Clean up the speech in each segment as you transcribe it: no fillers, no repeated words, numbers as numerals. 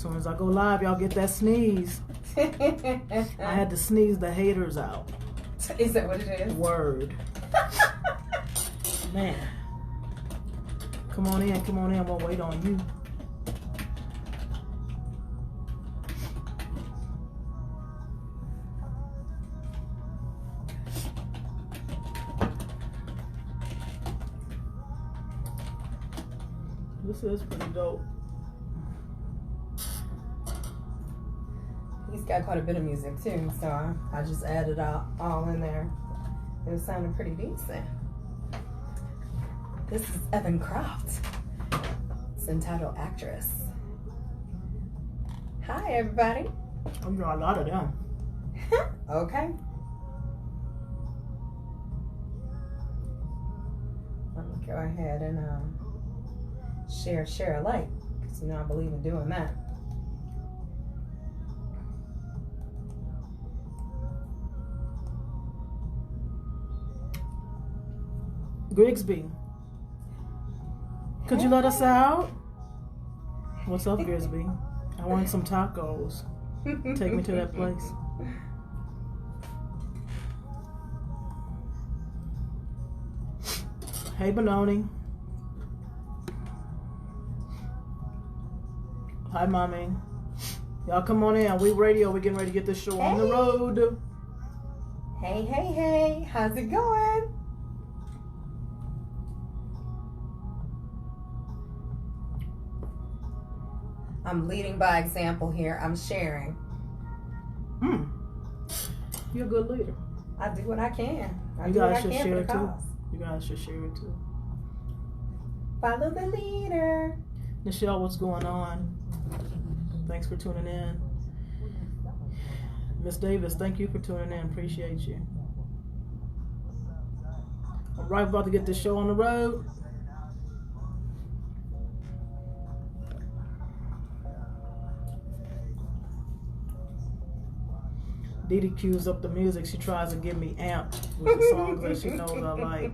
soon as I go live, y'all get that sneeze. I had to sneeze the haters out. Is that what it is? Word. Man. Come on in, come on in. We'll wait on you. This is pretty dope. He's got quite a bit of music too, so I just added all in there. It was sounding pretty decent. This is Evan Croft. It's entitled Actress. Hi, everybody. I'm doing a lot of them. Okay. Let me go ahead and share alike, because you know I believe in doing that. Grigsby, could you let us out? What's up, Grigsby? I want some tacos. Take me to that place. Hey, Benoni. Hi, Mommy. Y'all come on in. We radio. We're getting ready to get this show on the road. Hey. How's it going? I'm leading by example here. I'm sharing. You're a good leader. I do what I can. You guys should share it too. You guys should share it too. Follow the leader. Nichelle, what's going on? Thanks for tuning in. Miss Davis, thank you for tuning in. Appreciate you. All right, about to get this show on the road. Dee Dee cues up the music. She tries to get me amped with the songs that she knows I like.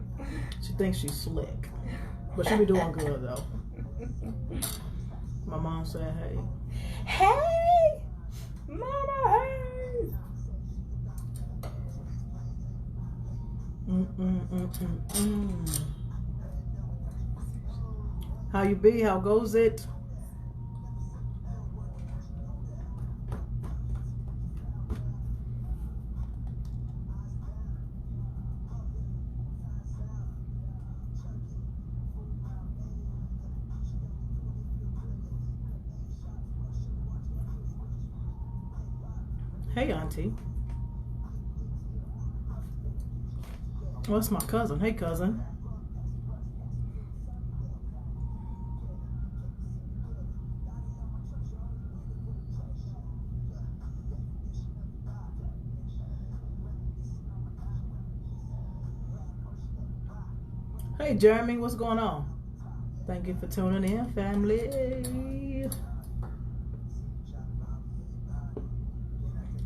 She thinks she's slick. But she be doing good, though. My mom said, hey. Hey! Mama, hey! How you be? How goes it? Hey, Auntie. Well, that's my cousin. Hey, cousin. Hey, Jeremy, what's going on? Thank you for tuning in, family.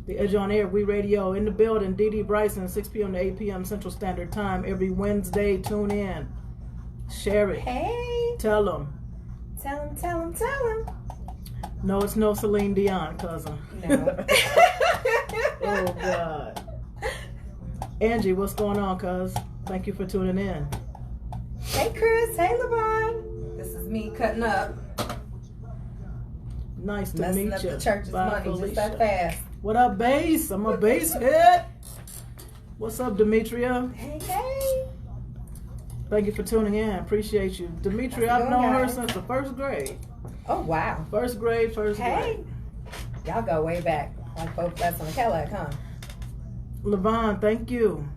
The Edge on Air, We Radio, in the building. Dee Dee Brysen, 6 p.m. to 8 p.m. Central Standard Time. Every Wednesday, tune in. Share it. Hey. Tell them. Tell them. No, it's no Celine Dion, cousin. No. Oh, God. Angie, what's going on, cuz? Thank you for tuning in. Hey, Chris. Hey, LeVon. This is me cutting up. Nice to Messing meet up you. the church's Bye, money Felicia. just that fast. What up, bass? I'm a bass head. What's up, Demetria? Hey. Thank you for tuning in. Appreciate you. Demetria, I've known her since the first grade. Oh, wow. First grade. Hey. Y'all go way back. Like both that's on Cadillac, huh? LeVon, thank you.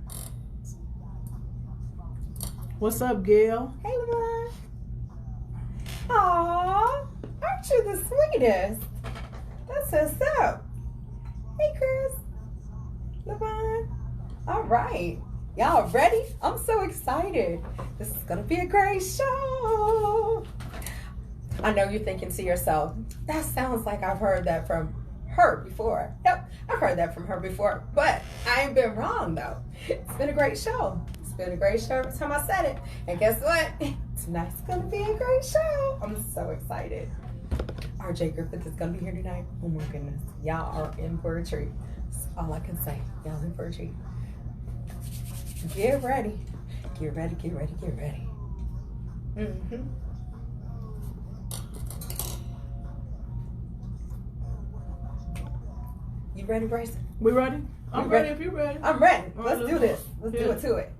What's up, Gail? Hey, LeVon. Aww. Aren't you the sweetest? That's what's up. Hey, Chris. LeVon. All right. Y'all ready? I'm so excited. This is going to be a great show. I know you're thinking to yourself, that sounds like I've heard that from her before. Yep, I've heard that from her before. But I ain't been wrong, though. It's been a great show. It's been a great show every time I said it. And guess what? Tonight's going to be a great show. I'm so excited. RJ Griffith is gonna be here tonight. Oh my goodness, y'all are in for a treat. That's all I can say. Y'all in for a treat. Get ready. Get ready. Get ready. Get ready. Mm-hmm. You ready, Brysen? We ready? I'm ready if you're ready. I'm ready. All Let's right, do this. Let's do it to it.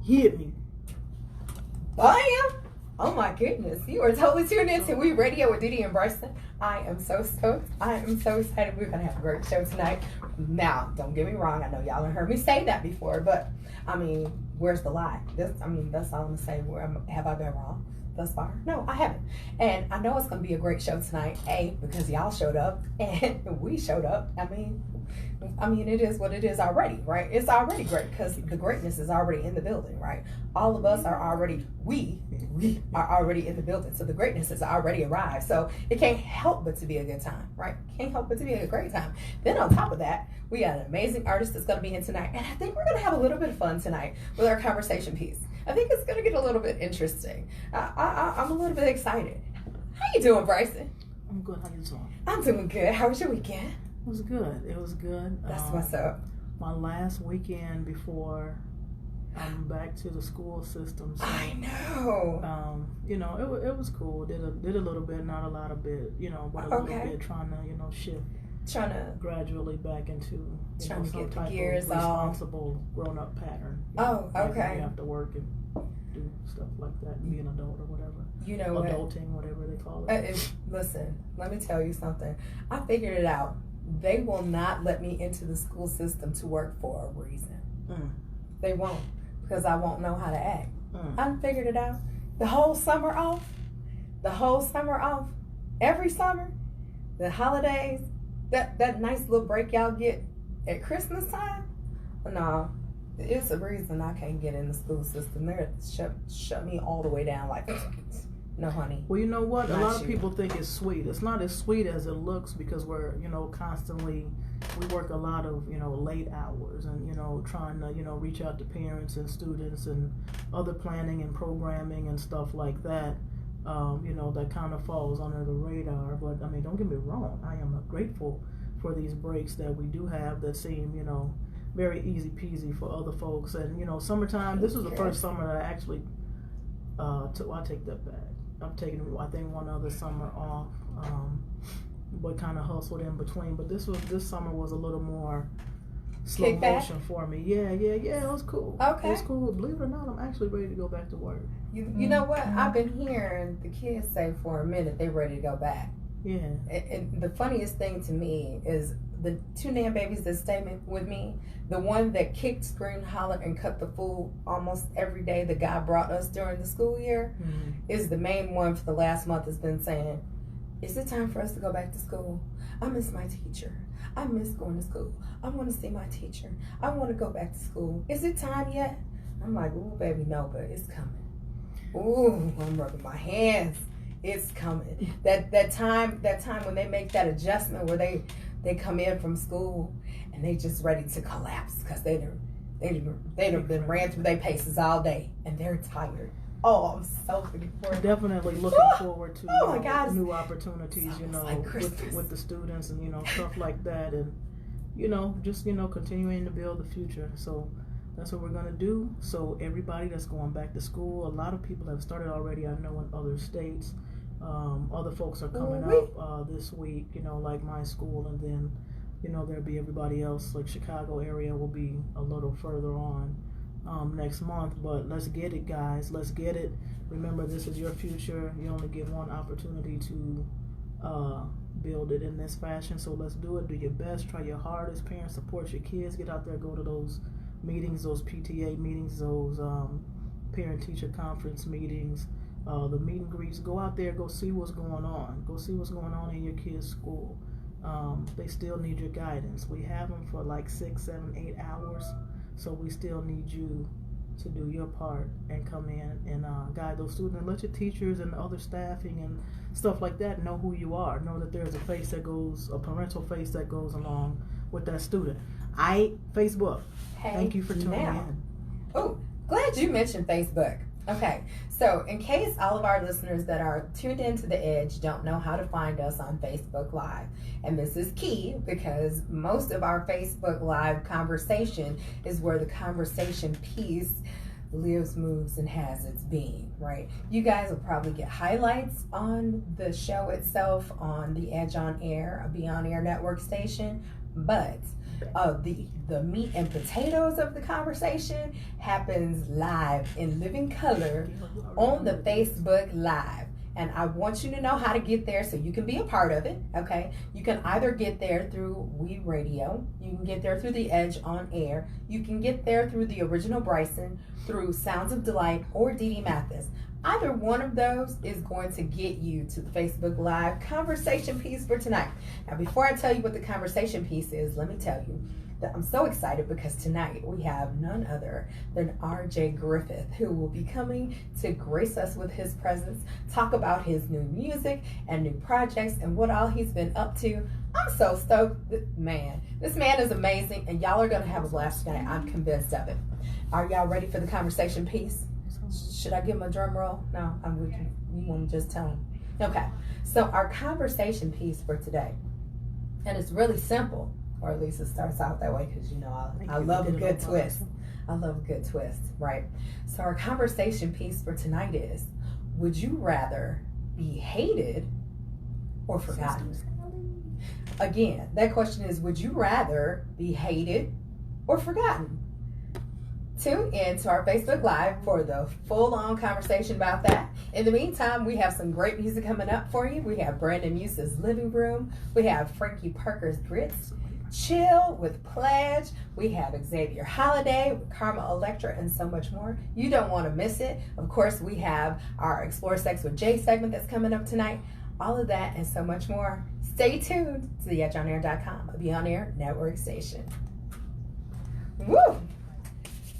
Hit me. Bam! Oh my goodness. You are totally tuned in to We Radio with Dee Dee and Brysen. I am so stoked. I am so excited. We're going to have a great show tonight. Now, don't get me wrong. I know y'all have heard me say that before, but I mean, where's the lie? That's all I'm going to say. Have I been wrong thus far? No, I haven't. And I know it's going to be a great show tonight. Because y'all showed up and we showed up. I mean, it is what it is already, right? It's already great because the greatness is already in the building, right? All of us are already, we are already in the building. So the greatness has already arrived. So it can't help but to be a good time, right? Can't help but to be a great time. Then on top of that, we got an amazing artist that's going to be in tonight. And I think we're going to have a little bit of fun tonight with our conversation piece. I think it's going to get a little bit interesting. I'm a little bit excited. How you doing, Brysen? I'm good. How you doing? I'm doing good. How was your weekend? It was good. It was good. That's what's up. My last weekend before I'm back to the school system. So, I know. It was cool. Did a little bit, not a lot of bit, but a little bit trying to, shift. Trying to gradually back into trying to some get the type gears of responsible grown-up pattern. Oh, okay. You have to work and do stuff like that, and be an adult or whatever. You know adulting, whatever they call it. Listen, let me tell you something. I figured it out. They will not let me into the school system to work for a reason. They won't, because I won't know how to act. I figured it out. The whole summer off, every summer, the holidays, that nice little break y'all get at Christmas time. No, it's a reason I can't get in the school system. They're shut me all the way down like. No, honey. Well, you know what? A lot of people think it's sweet. It's not as sweet as it looks because we're, constantly, we work a lot of, late hours and, trying to, reach out to parents and students and other planning and programming and stuff like that, that kind of falls under the radar. But, I mean, don't get me wrong. I am grateful for these breaks that we do have that seem, very easy peasy for other folks. And, summertime, this was the first summer that I actually, I take that back. I've taken, I think, one other summer off, but kind of hustled in between. But this summer was a little more slow motion for me. Yeah, it was cool. Okay. It was cool. Believe it or not, I'm actually ready to go back to work. You know what? I've been hearing the kids say for a minute they're ready to go back. Yeah. And the funniest thing to me is the two Nan babies that stay with me, the one that kicked, screamed, hollered, and cut the fool almost every day the guy brought us during the school year, is the main one for the last month has been saying, is it time for us to go back to school? I miss my teacher. I miss going to school. I want to see my teacher. I want to go back to school. Is it time yet? I'm like, ooh, baby, no, but it's coming. Ooh, I'm rubbing my hands. It's coming. That time when they make that adjustment where they come in from school and they just ready to collapse because they've been ran through their paces all day and they're tired. Oh, I'm so looking forward. Definitely looking forward to new opportunities, with the students and stuff like that, and just continuing to build the future. So that's what we're gonna do. So everybody that's going back to school, a lot of people have started already. I know in other states. Other folks are coming up this week, like my school, and then, there'll be everybody else, like Chicago area will be a little further on next month. But let's get it, guys. Let's get it. Remember, this is your future. You only get one opportunity to build it in this fashion. So let's do it. Do your best. Try your hardest. Parents, support your kids. Get out there. Go to those meetings, those PTA meetings, those parent-teacher conference meetings. The meet and greets, go out there, go see what's going on. Go see what's going on in your kids' school. They still need your guidance. We have them for like 6, 7, 8 hours, so we still need you to do your part and come in and guide those students and let your teachers and other staffing and stuff like that know who you are. Know that there's a parental face that goes along with that student. Facebook. Thank you for tuning in. Oh, glad you mentioned Facebook. Okay, so in case all of our listeners that are tuned into The Edge don't know how to find us on Facebook Live, and this is key because most of our Facebook Live conversation is where the conversation piece lives, moves, and has its being, right? You guys will probably get highlights on the show itself on the Edge on Air, a Be On Air network station, but the meat and potatoes of the conversation happens live in living color on the Facebook Live. And I want you to know how to get there so you can be a part of it, okay? You can either get there through We Radio, you can get there through the Edge on Air, you can get there through the original Brysen, through Sounds of Delight, or Dee Dee Mathis. Either one of those is going to get you to the Facebook Live conversation piece for tonight. Now, before I tell you what the conversation piece is, let me tell you that I'm so excited because tonight we have none other than RJ Griffith, who will be coming to grace us with his presence, talk about his new music and new projects and what all he's been up to. I'm so stoked. Man, this man is amazing, and y'all are going to have a blast tonight. I'm convinced of it. Are y'all ready for the conversation piece? Should I give him a drum roll? No, I'm with you. You want to just tell him. Okay, so our conversation piece for today, and it's really simple, or at least it starts out that way because, you know, I love a good twist. I love a good twist, right? So our conversation piece for tonight is, would you rather be hated or forgotten? Again, that question is, would you rather be hated or forgotten? Tune in to our Facebook Live for the full-on conversation about that. In the meantime, we have some great music coming up for you. We have Brandon Muse's Living Room. We have Frankie Parker's Grits, Chill with Pledge. We have Xavier Holiday with Karma Electra, and so much more. You don't want to miss it. Of course, we have our Explore Sex with Jay segment that's coming up tonight. All of that and so much more. Stay tuned to the EdgeOnAir.com, a Be On Air network station. Woo!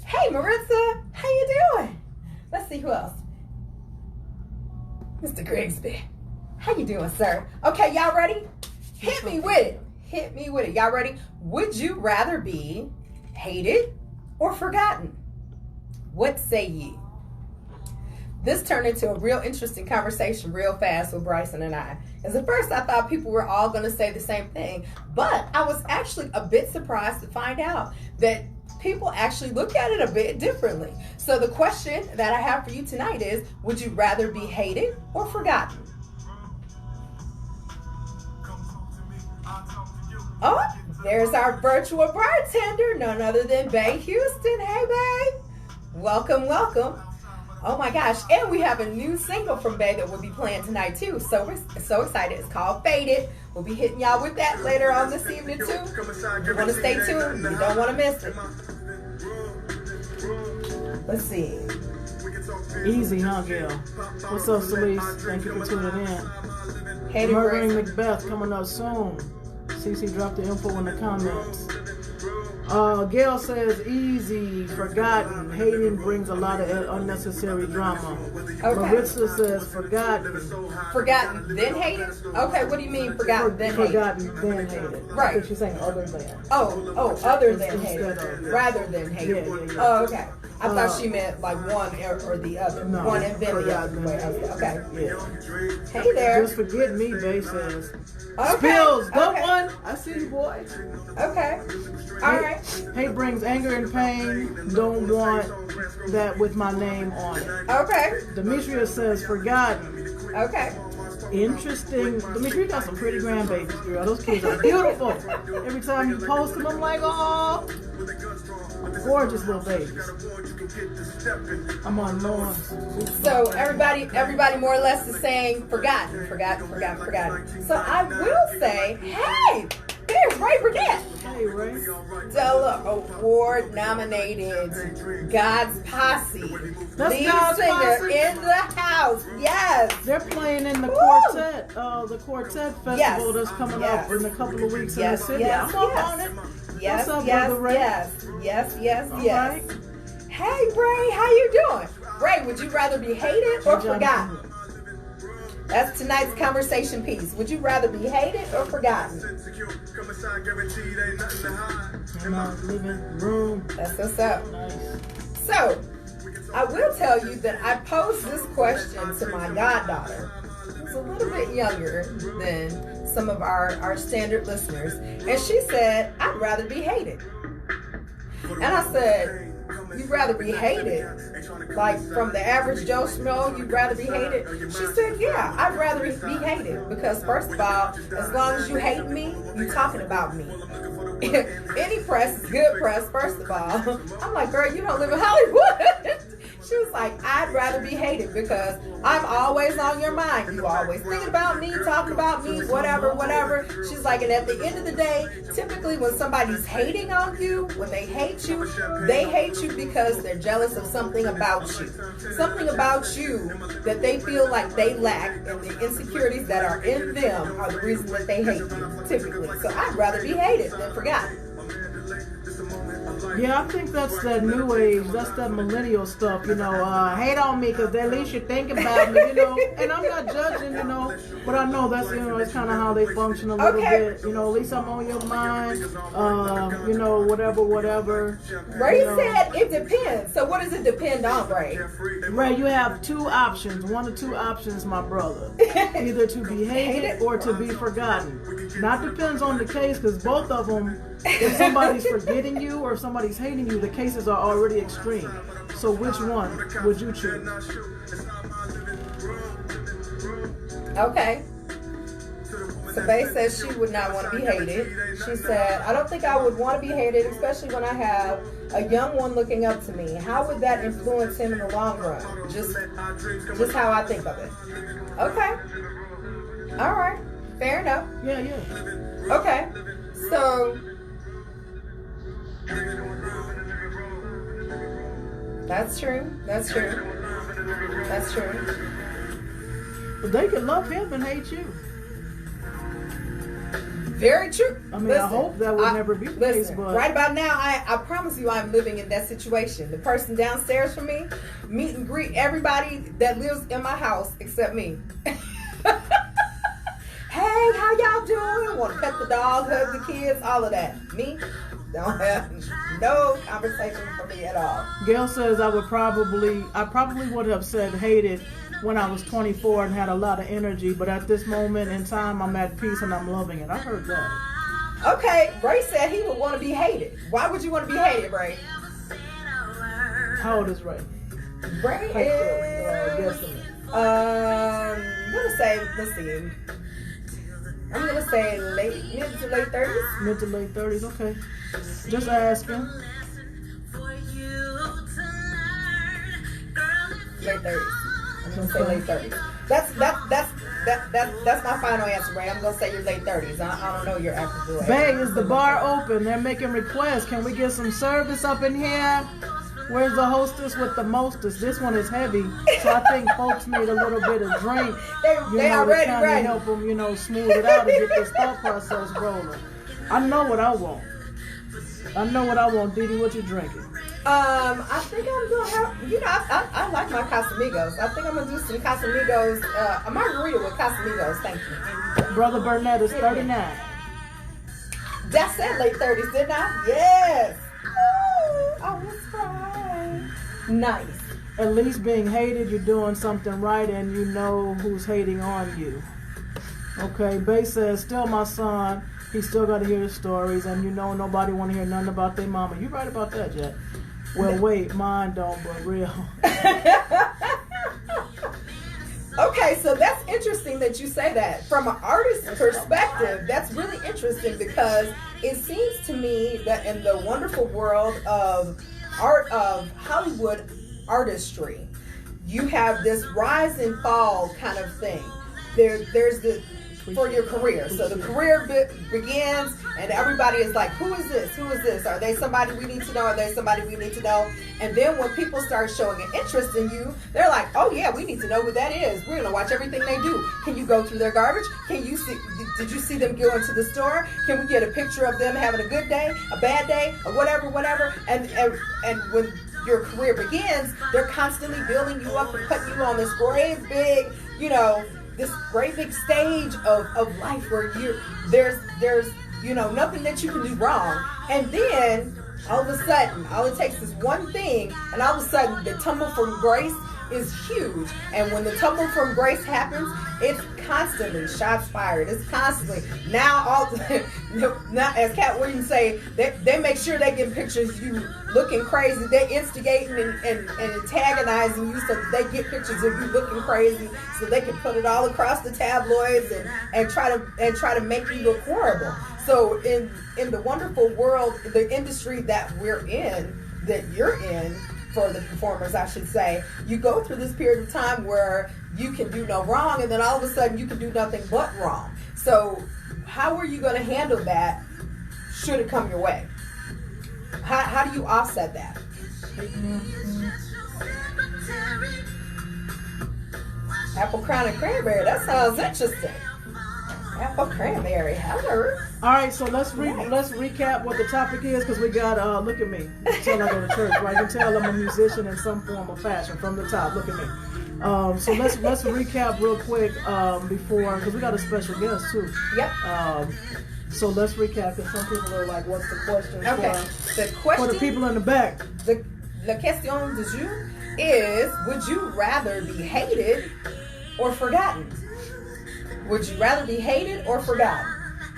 Hey, Maritza, how you doing? Let's see who else. Mr. Grigsby, how you doing, sir? Okay, y'all ready? Hit me with it. Hit me with it. Y'all ready? Would you rather be hated or forgotten? What say ye? This turned into a real interesting conversation real fast with Brysen and I. As at first I thought people were all going to say the same thing, but I was actually a bit surprised to find out that people actually look at it a bit differently. So the question that I have for you tonight is, would you rather be hated or forgotten? Oh, there's our virtual bartender, none other than Bay Houston. Hey, Bay. Welcome, welcome. Oh my gosh, and we have a new single from Bay that we'll be playing tonight too. So we're so excited. It's called Faded. We'll be hitting y'all with that later on this evening too. You want to stay tuned. You don't want to miss it. Let's see. Easy, huh, Gail? What's up, Celeste? Thank you for tuning in. Hey, Murdering Macbeth coming up soon. CC dropped the info in the comments. Gail says easy, forgotten. Hating brings a lot of unnecessary drama. Okay. Maritza says forgotten. Forgotten, then hated? Okay, what do you mean forgotten, then hated? Forgotten, then hated. Right. I think she's saying other than. Oh, other than hated. Rather than hated. Yeah. Oh, okay. I thought she meant like one or the other. No, one and then the other. Okay. Yeah. Hey there. Just forget me, Bay says. Okay. Spills, go one. I see you, boy. Okay. All right. Hate brings anger and pain. Don't want that with my name on it. Okay. Demetria says forgotten. Okay. Interesting. Demetria, you got some pretty grandbabies, girl. Those kids are beautiful. Every time you post them, I'm like, oh, gorgeous little babies. I'm on Lawrence. So everybody more or less is saying forgotten. So I will say, hey, there's Ray Burnett. Hey, Ray. Stella Award nominated God's Posse. Lead God's singer Posse in the house. Yes. They're playing in the Quartet Festival that's coming up in a couple of weeks in the city. I'm up on it. Yes, What's up, Brother Ray? yes. Right. Hey, Ray, how you doing? Ray, would you rather be hated or forgotten? That's tonight's conversation piece. Would you rather be hated or forgotten? In my living room. That's what's up. Nice. So, I will tell you that I posed this question to my goddaughter, who's a little bit younger than some of our standard listeners, and she said, I'd rather be hated. And I said, you'd rather be hated? Like from the average Joe Schmo, you'd rather be hated? She said, yeah, I'd rather be hated because first of all, as long as you hate me, you're talking about me. Any press is good press, first of all. I'm like, girl, you don't live in Hollywood. She was like, I'd rather be hated because I'm always on your mind. You always thinking about me, talking about me, whatever. She's like, and at the end of the day, typically when somebody's hating on you, when they hate you because they're jealous of something about you. Something about you that they feel like they lack, and the insecurities that are in them are the reason that they hate you, typically. So I'd rather be hated than forgotten. Yeah, I think that's that new age, that's that millennial stuff, hate on me because at least you think about me, and I'm not judging, but I know that's, it's kind of how they function a little bit, at least I'm on your mind, whatever. Ray said it depends. So what does it depend on, Ray? Ray, you have two options, one or two options, my brother, either to be hated or to be forgotten. Now it depends on the case because both of them, if somebody's forgetting you or if somebody's hating you, the cases are already extreme. So which one would you choose? Okay. So Bae says she would not want to be hated. She said, I don't think I would want to be hated, especially when I have a young one looking up to me. How would that influence him in the long run? Just how I think of it. Okay. All right. Fair enough. Yeah. Okay. So That's true. But they could love him and hate you. Very true. I mean, I hope that would never be the case, but right about now, I promise you I'm living in that situation. The person downstairs from me, meet and greet everybody that lives in my house except me. Hey, how y'all doing? Want to pet the dog, hug the kids, all of that. Me? Don't have no conversation for me at all. Gail says I probably would have said hated when I was 24 and had a lot of energy, but at this moment in time, I'm at peace and I'm loving it. I heard that. Okay, Ray said he would want to be hated. Why would you want to be hated, Ray? How old is Ray? Ray is, I'm going to say mid to late 30s. Mid to late 30s, okay. Just asking. Late 30s. I'm going to say late 30s. That's my final answer, Ray. I'm going to say you're late 30s. I don't know your actual age. Bae, is the bar open? They're making requests. Can we get some service up in here? Where's the hostess with the mostest? This one is heavy, so I think folks need a little bit of drink. They already to ready. Help them, smooth it out and get this thought process rolling. I know what I want. Dee Dee, what you drinking? I think I'm gonna have, I like my Casamigos. I think I'm gonna do some Casamigos, a margarita with Casamigos. Thank you. Brother Burnett is 39. That said late 30s, didn't I? Yes. I was right. Nice. At least being hated, you're doing something right, and you know who's hating on you. Okay, Bae says, still my son. He still got to hear the stories, and nobody want to hear nothing about their mama. You right about that, Jack. Well, wait, mine don't, but real. Okay, so that's interesting that you say that. From an artist's perspective, that's really interesting because it seems to me that in the wonderful world of art, of Hollywood artistry, you have this rise and fall kind of thing. There's the for your career. So the career begins and everybody is like, who is this? Who is this? Are they somebody we need to know? Are they somebody we need to know? And then when people start showing an interest in you, they're like, oh yeah, we need to know who that is. We're going to watch everything they do. Can you go through their garbage? Can you see, did you see them go into the store? Can we get a picture of them having a good day, a bad day, or whatever? And when your career begins, they're constantly building you up and putting you on this great big, this great big stage of life where there's nothing that you can do wrong. And then all of a sudden, all it takes is one thing, and all of a sudden, the tumble from grace is huge. And when the tumble from grace happens, it's constantly shots fired. It's constantly now as Cat Williams say, they make sure they get pictures of you looking crazy. They instigating and antagonizing you so that they get pictures of you looking crazy, so they can put it all across the tabloids and try to make you look horrible. So in the wonderful world, the industry that we're in, that you're in, for the performers, I should say, you go through this period of time where you can do no wrong, and then all of a sudden you can do nothing but wrong. So how are you going to handle that should it come your way? How do you offset that? Apple crown and cranberry, that sounds interesting. Apple cranberry, hello. All right, so let's recap what the topic is, because we got look at me. You can tell I go to church, right? You can tell I'm a musician in some form or fashion from the top. Look at me. So let's recap real quick before, because we got a special guest too. Yep. So let's recap, because some people are like, "What's the question?" Okay. The question for the people in the back. La question du jour is: would you rather be hated or forgotten? Would you rather be hated or forgotten?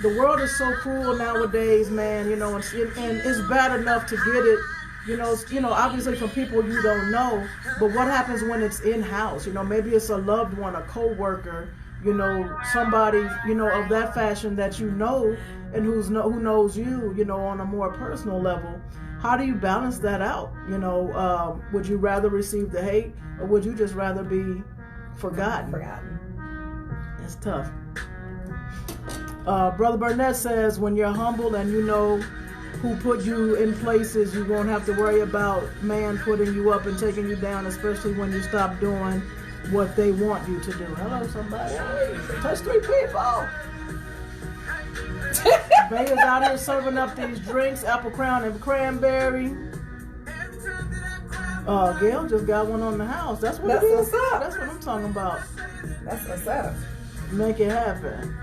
The world is so cruel nowadays, man. You know, and it's bad enough to get it. You know, obviously from people you don't know. But what happens when it's in house? You know, maybe it's a loved one, a co-worker. You know, somebody, you know, of that fashion that you know, and who knows you. You know, on a more personal level. How do you balance that out? You know, would you rather receive the hate, or would you just rather be forgotten? It's tough. Brother Burnett says, when you're humble and you know who put you in places, you won't have to worry about man putting you up and taking you down, especially when you stop doing what they want you to do. Hello, somebody. Touch 3 people. Bay is out here serving up these drinks, apple crown and cranberry. Gail just got one on the house. That's what it is. What's up. That's what I'm talking about. That's what's up. Make it happen.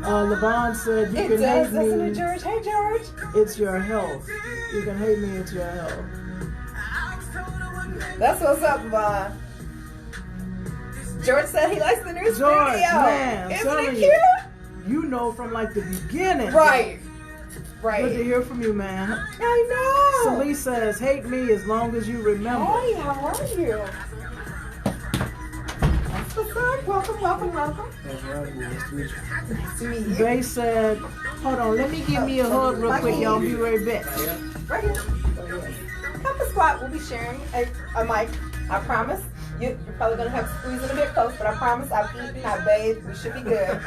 Levon said, you can hate me. Doesn't it, George? Hey, George. It's your health. You can hate me, it's your health. That's what's up, Levon. George said he likes the new studio. Man, isn't it cute? You know from like the beginning. Right. Good to hear from you, man. I know. Celie says, hate me as long as you remember. Hey, how are you? That's what's up. Welcome. Nice to meet you. They said, hold on, let me give me a hug real quick, y'all. Be right back. Right here. Papa Squat will be sharing a mic. I promise. You're probably going to have to squeeze it a bit close, but I promise I've eaten, I've bathed, we should be good.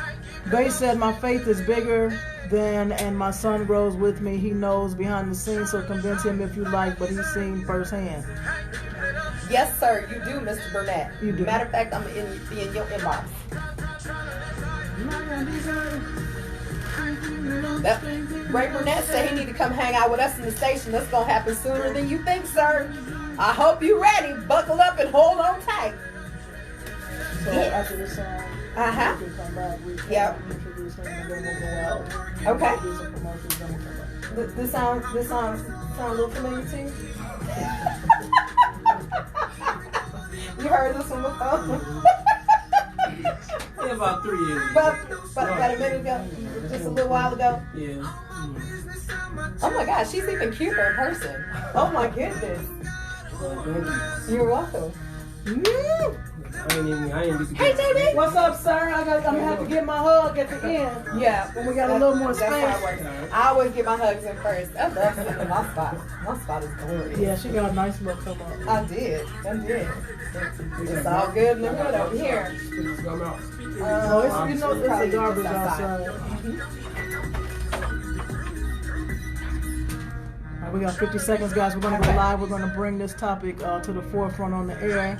Bay said, my faith is bigger than, and my son grows with me. He knows behind the scenes, so convince him if you like, but he's seen firsthand. Yes, sir, you do, Mr. Burnett. You do. Matter of fact, I'm in your inbox. Ray Burnett said he need to come hang out with us in the station. That's going to happen sooner than you think, sir. I hope you're ready. Buckle up and hold on tight. So after this song, we can come back. We can introduce him and then we'll go out. Okay. Do some commercials, then we'll come back. This sound a little familiar to you? You heard this one before? Yeah, about 3 years. About a minute ago? Just a little while ago? Yeah. Oh my gosh, she's even cuter in person. Oh my goodness. You're welcome. Hey, David. What's up, sir? I'm gonna have to get my hug at the end. Yeah. When we got a little more space. I always get my hugs in first. I love sitting in my spot. My spot is glorious. Yeah, she got a nice look come up. I did. It's all good in the hood over here. It's the garbage outside. We got 50 seconds, guys. We're going to go live. We're going to bring this topic to the forefront on the air.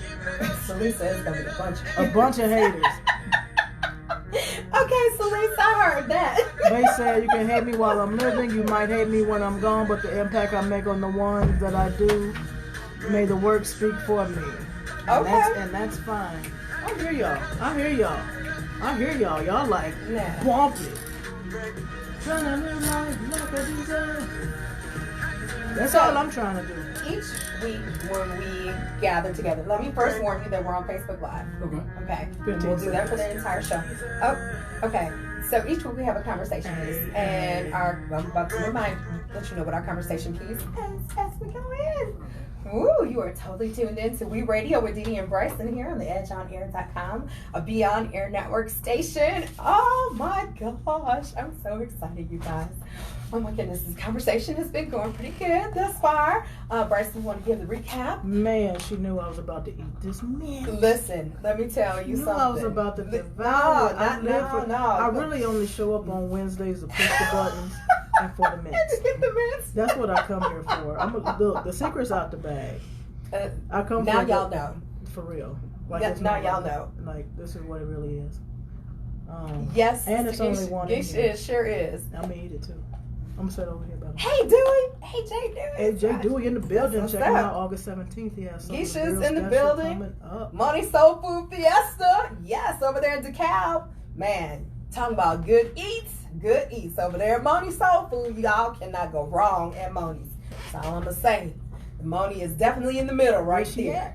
So Lisa is going to be a bunch of haters. Okay, so Lisa, I heard that. They said you can hate me while I'm living. You might hate me when I'm gone, but the impact I make on the ones that I do, may the work speak for me. Okay. And that's fine. I hear y'all. Y'all like, bump it. Trying to live life like I deserve. That's all I'm trying to do. Each week when we gather together, let me first warn you that we're on Facebook Live. Okay. We'll do that for the entire show. Oh, okay. So each week we have a conversation piece, and I'm about to let you know what our conversation piece is as we go in. Ooh, you are totally tuned in to We Radio with Dee Dee and Brysen here on the EdgeOnAir.com, a Beyond Air Network station. Oh my gosh, I'm so excited, you guys. Oh my goodness, this conversation has been going pretty good thus far. Brysen, want to give the recap? Man, she knew I was about to eat this meal. Listen, let me tell you something. I was about to devour. No. I really only show up on Wednesdays to push the buttons and for the mints. And to get the mints. That's what I come here for. Look, the secret's out the bag. I come now for y'all know. For real. Now y'all know. Like, this is what it really is. Yes. And it's only one. It sure is. I'm going to eat it too. I'm going to sit over here. Hey, Dewey. Hey, Jay Dewey. Hey, Jay Dewey in the building. Check him out August 17th. He has something Geisha's real in the building. coming up. Money Soul Food Fiesta. Yes, over there in DeKalb. Man, talking about good eats. Good eats. Over there at Money Soul Food. Y'all cannot go wrong at Moni's. That's all I'm going to say. Moni is definitely in the middle right there.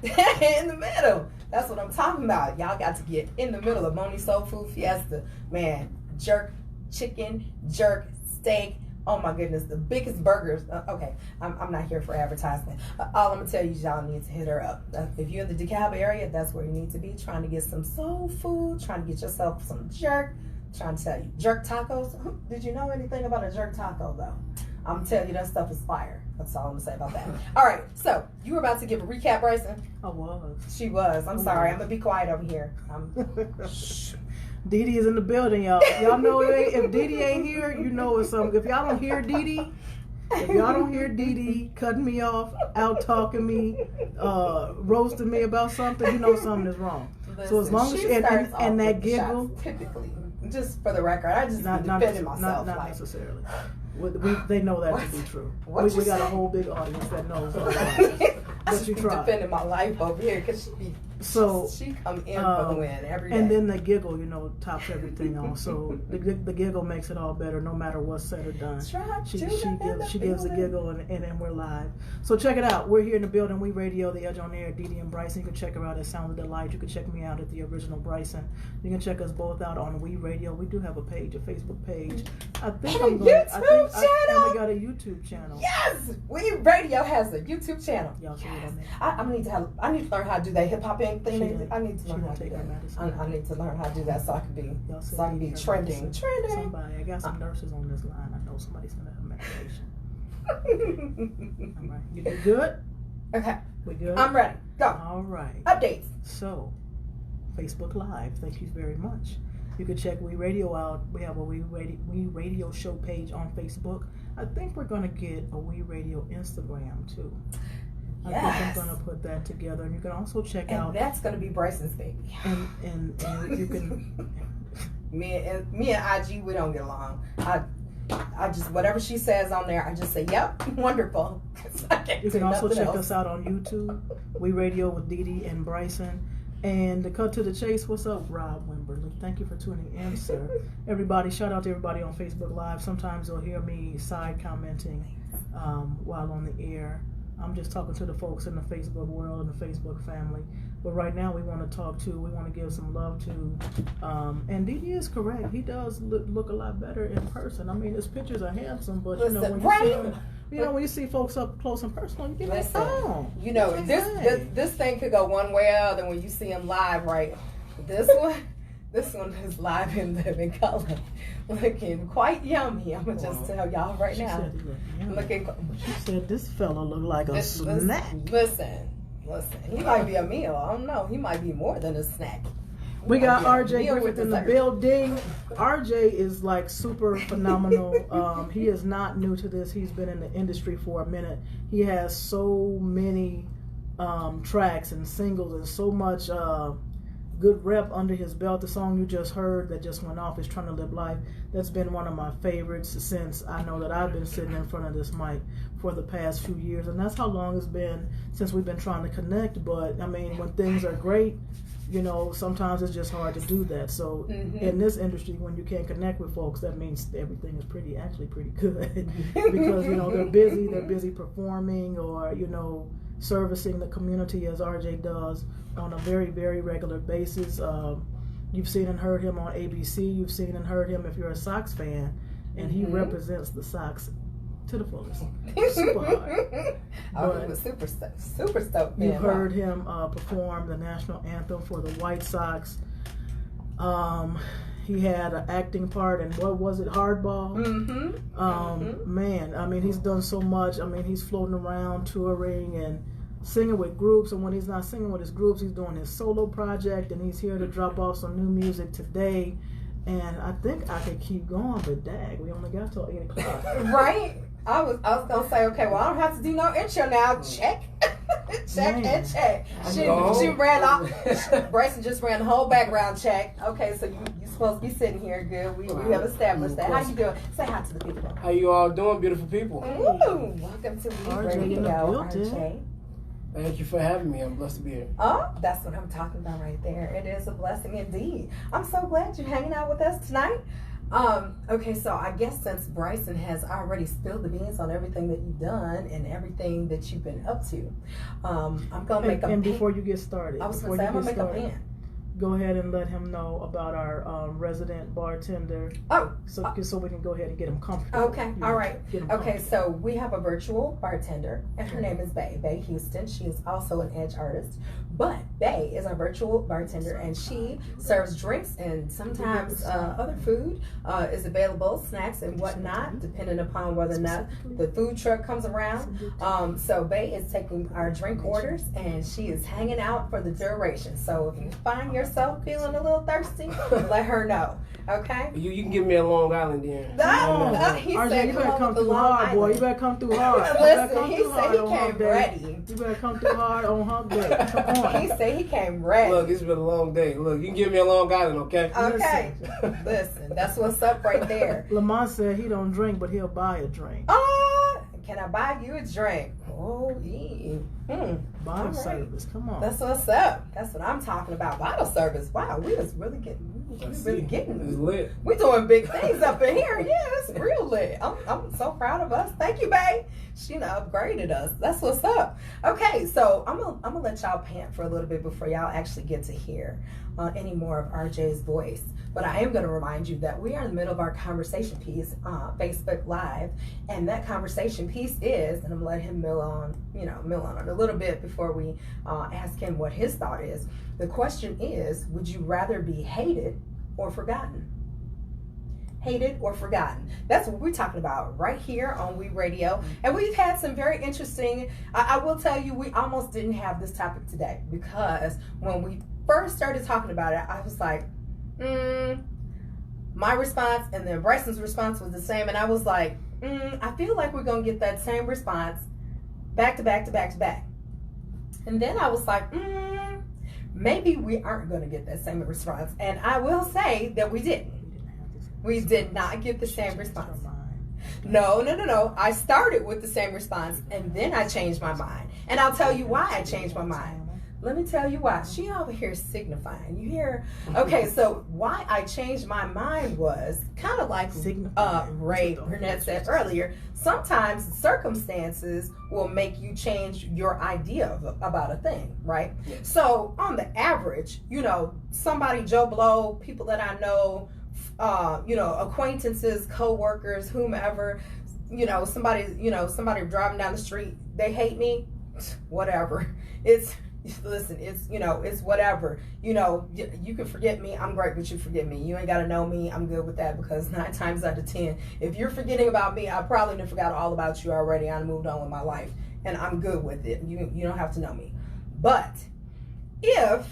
In the middle. That's what I'm talking about. Y'all got to get in the middle of Money Soul Food Fiesta. Man, jerk chicken, jerk steak. Oh my goodness, the biggest burgers. Okay, I'm not here for advertisement. All I'm gonna tell you is y'all need to hit her up. If you're in the DeKalb area, that's where you need to be. Trying to get some soul food, trying to get yourself some jerk. Trying to tell you, jerk tacos. Did you know anything about a jerk taco though? I'm telling you, that stuff is fire. That's all I'm gonna say about that. All right, so you were about to give a recap, Brysen. I was. She was. I'm sorry. I'm gonna be quiet over here. Dee Dee is in the building, y'all. Y'all know if Dee Dee ain't here, you know it's something. If y'all don't hear Dee Dee, Dee Dee cutting me off, out talking me, roasting me about something, you know something is wrong. Listen, so as long as she and that giggle, shots, typically, just for the record, I just defending myself. Not necessarily. They know that to be true. We got a whole big audience that knows that. But you try. Defending my life over here because she come in for the win every day. And then the giggle, tops everything on. So the giggle makes it all better, no matter what's said or done. She gives a giggle, and we're live. So check it out. We're here in the building. We Radio, the Edge on Air, Dee Dee and Brysen. You can check her out at Sound of Delight. You can check me out at the original Brysen. You can check us both out on We Radio. We do have a page, a Facebook page. I think and we got a YouTube channel. Yes, We Radio has a YouTube channel. Y'all see it on there. I need to learn how to do that hip hop thing. I need to learn how to do that. I need to learn how to do that so I can be trending. Somebody, I got some nurses on this line. I know somebody's gonna have medication. All right, you good? Okay, we good. I'm ready. Go. All right. Updates. So, Facebook Live. Thank you very much. You can check We Radio out. We have a We Radio show page on Facebook. I think we're gonna get a We Radio Instagram too. I think I'm going to put that together. And you can also check out... And that's going to be Brysen's baby. And you can... me and IG, we don't get along. I just, whatever she says on there, I just say, yep, wonderful. You can also check us out on YouTube. We Radio with Dee Dee and Brysen. And to cut to the chase, what's up, Rob Wimberly? Thank you for tuning in, sir. Everybody, shout out to everybody on Facebook Live. Sometimes you'll hear me side commenting while on the air. I'm just talking to the folks in the Facebook world and the Facebook family. But right now we want to we want to give some love to, and Dee Dee is correct. He does look a lot better in person. I mean, his pictures are handsome, but when you see folks up close and personal, you get like, oh. This thing could go one way or the other when you see him live, right? This one is live in living color. Looking quite yummy. I'm going to just tell y'all right now. She said this fella look like a snack. Listen. He might be a meal. I don't know. He might be more than a snack. We got RJ Griffith in the building. RJ is like super phenomenal. He is not new to this. He's been in the industry for a minute. He has so many tracks and singles and so much good rep under his belt. The song you just heard that just went off is Trying to Live Life. That's been one of my favorites since I know that I've been sitting in front of this mic for the past few years, and that's how long it's been since we've been trying to connect. But I mean, when things are great, you know, sometimes it's just hard to do that. So in this industry, when you can't connect with folks, that means everything is actually pretty good because, you know, they're busy performing or, you know, servicing the community as RJ does on a very, very regular basis. You've seen and heard him on ABC. You've seen and heard him if you're a Sox fan, and he represents the Sox to the fullest. Super hard. He was super stoked. You've heard him perform the national anthem for the White Sox. He had an acting part in, what was it, Hardball? Man, I mean, he's done so much. I mean, he's floating around touring and singing with groups, and when he's not singing with his groups, he's doing his solo project, and he's here to drop off some new music today. And I think I could keep going, but dag, we only got till 8 o'clock. Right? I was gonna say, okay, well, I don't have to do no intro now. Check. Check and check. She ran off. Bryson just ran the whole background check. Okay, so you supposed to be sitting here. Good. We have established that. How you doing? Say hi to the people. How you all doing, beautiful people? Ooh, welcome to RJ. Thank you for having me. I'm blessed to be here. Oh, that's what I'm talking about right there. It is a blessing indeed. I'm so glad you're hanging out with us tonight. Okay, so I guess since Bryson has already spilled the beans on everything that you've done and everything that you've been up to, I'm gonna make a and before you get started, I was gonna say I'm gonna make a pan. Go ahead and let him know about our resident bartender. Oh, so we can go ahead and get him comfortable. Okay, all right. Okay, so we have a virtual bartender, and her name is Bay Houston. She is also an edge artist, but Bay is our virtual bartender, and she serves drinks and sometimes other food is available, snacks and whatnot, depending upon whether or not the food truck comes around. So Bay is taking our drink orders, and she is hanging out for the duration. So if you find yourself feeling a little thirsty, let her know. Okay? You can give me a Long Island then. He RJ, said, you better come through hard, boy. You better come through hard. Listen, he said he came ready. You better come through hard on hump day. Come on. He said he came ready. Look, it's been a long day. Look, you can give me a Long Island, okay? Okay. Listen, that's what's up right there. Lamont said he don't drink, but he'll buy a drink. Can I buy you a drink? Oh, yeah. Bottle service, come on. That's what's up. That's what I'm talking about. Bottle service. Wow, we was really getting. It's lit. We're doing big things up in here. Yeah, it's real lit. I'm so proud of us. Thank you, babe. She upgraded us. That's what's up. Okay, so I'm gonna let y'all pant for a little bit before y'all actually get to hear any more of RJ's voice. But I am going to remind you that we are in the middle of our conversation piece on Facebook Live, and that conversation piece is, and I'm going to let him mill on it a little bit before we ask him what his thought is. The question is, would you rather be hated or forgotten? Hated or forgotten? That's what we're talking about right here on We Radio. And we've had some very interesting, I will tell you, we almost didn't have this topic today because when we first started talking about it, I was like, my response and then Bryson's response was the same, and I was like, I feel like we're gonna get that same response back to back to back to back. And then I was like, maybe we aren't gonna get that same response. And I will say that we didn't. We did not get the same response. No. I started with the same response, and then I changed my mind. And I'll tell you why I changed my mind. Let me tell you why. She over here signifying. You hear? Okay, so why I changed my mind was kind of like Ray Burnett said earlier. Sometimes circumstances will make you change your idea about a thing, right? Yeah. So on the average, somebody, Joe Blow, people that I know, acquaintances, co-workers, whomever, somebody driving down the street, they hate me, whatever. Listen, it's whatever. You can forget me. I'm great, but you forget me. You ain't got to know me. I'm good with that because 9 times out of 10, if you're forgetting about me, I probably done forgot all about you already. I moved on with my life, and I'm good with it. You don't have to know me. But if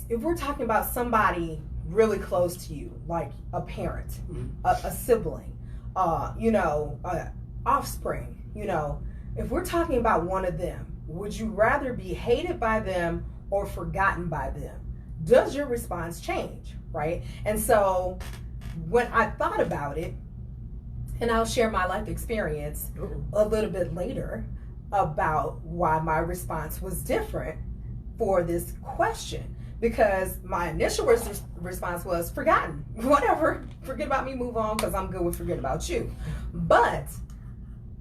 we're talking about somebody really close to you, like a parent, a sibling, offspring, if we're talking about one of them, would you rather be hated by them or forgotten by them? Does your response change, right? And so when I thought about it, and I'll share my life experience a little bit later about why my response was different for this question, because my initial response was forgotten. Whatever, forget about me, move on, because I'm good with forget about you. But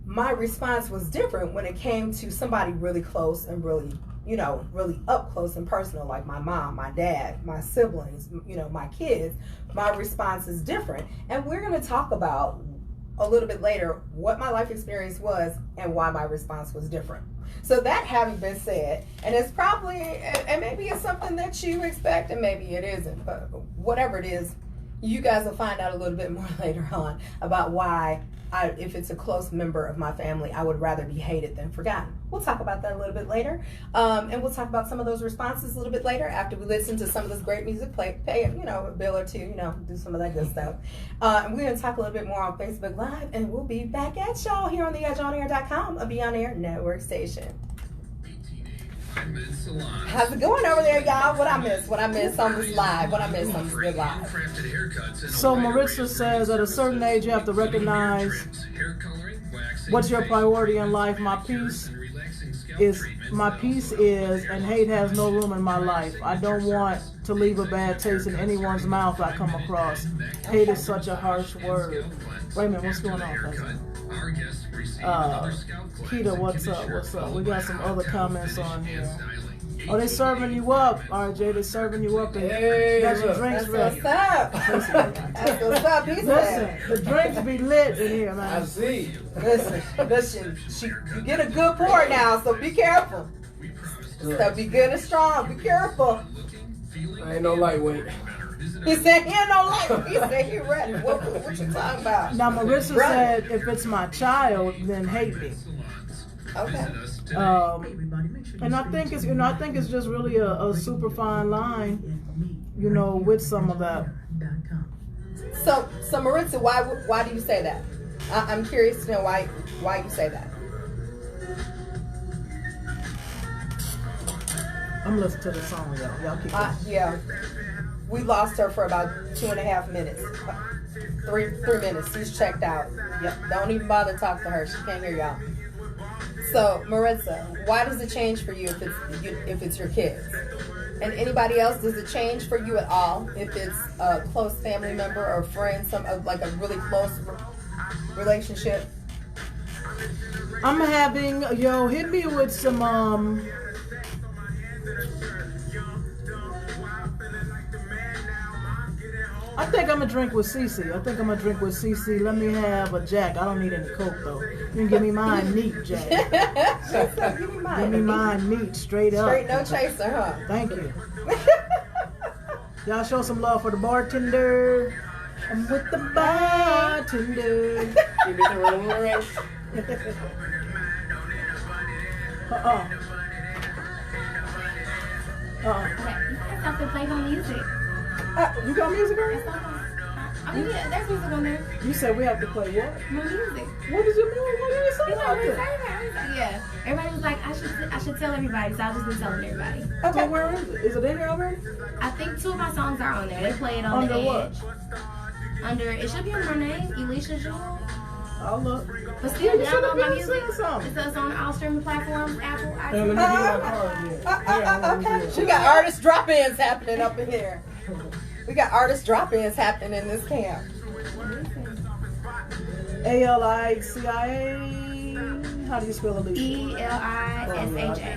my response was different when it came to somebody really close and really, really up close and personal, like my mom, my dad, my siblings, my kids. My response is different. And we're going to talk about a little bit later what my life experience was and why my response was different. So that having been said, and it's probably, and maybe it's something that you expect and maybe it isn't, but whatever it is, you guys will find out a little bit more later on about why, if it's a close member of my family, I would rather be hated than forgotten. We'll talk about that a little bit later. And we'll talk about some of those responses a little bit later after we listen to some of this great music, pay a bill or two, do some of that good stuff. And we're going to talk a little bit more on Facebook Live, and we'll be back at y'all here on the EdgeOnAir.com, a Be On Air network station. How's it going over there, y'all? What I miss on this live? What I miss on this good live? So Maritza says at a certain age you have to recognize what's your priority in life. My peace is, and hate has no room in my life. I don't want to leave a bad taste in anyone's mouth I come across. Hate is such a harsh word. Wait a minute, what's going on? Keita, what's up? We got some other comments on here. Oh, they serving you up, RJ. They serving you up. And got your drinks ready. That's what's up. That's what's up. Listen, the drinks be lit in here, man. I see. Listen. You get a good pour now, so be careful. So be good and strong. Be careful. I ain't no lightweight. He said he ain't no lightweight. He said he ready. What you talking about? Now, Marissa said if it's my child, then hate me. Okay. And I think it's just really a super fine line, with some of that. So Maritza, why do you say that? I'm curious to know why you say that. I'm listening to the song, y'all keep going. Yeah. We lost her for about 2.5 minutes. 3 minutes. She's checked out. Yep. Don't even bother talking to her. She can't hear y'all. So, Maritza, why does it change for you if it's your kids? And anybody else, does it change for you at all if it's a close family member or friend, like a really close relationship? I'm having, hit me with some, I think I'm going to drink with Cece. Let me have a Jack. I don't need any Coke, though. You can give me mine neat, Jack. Give me mine neat, straight up. Straight, no chaser, huh? Thank you. Y'all show some love for the bartender. I'm with the bartender. Keep it rolling. Okay, you guys have to play home music. You got music on? I mean, yeah, there's music on there. You said we have to play what? My music. What is your music? What are you saying out there? Yeah. Everybody was like, I should tell everybody, so I've just been telling everybody. Okay, so where is it? Is it in there already? I think 2 of my songs are on there. They play it on the Edge. Under, it should be under my name, Elisha Jewel. I'll look. But still, download my music. It's on all streaming platforms, Apple, iTunes. Okay. She got artist drop-ins happening up in here. We got artist drop-ins happening in this camp. ALICIA. How do you spell Alicia? ELISAJ.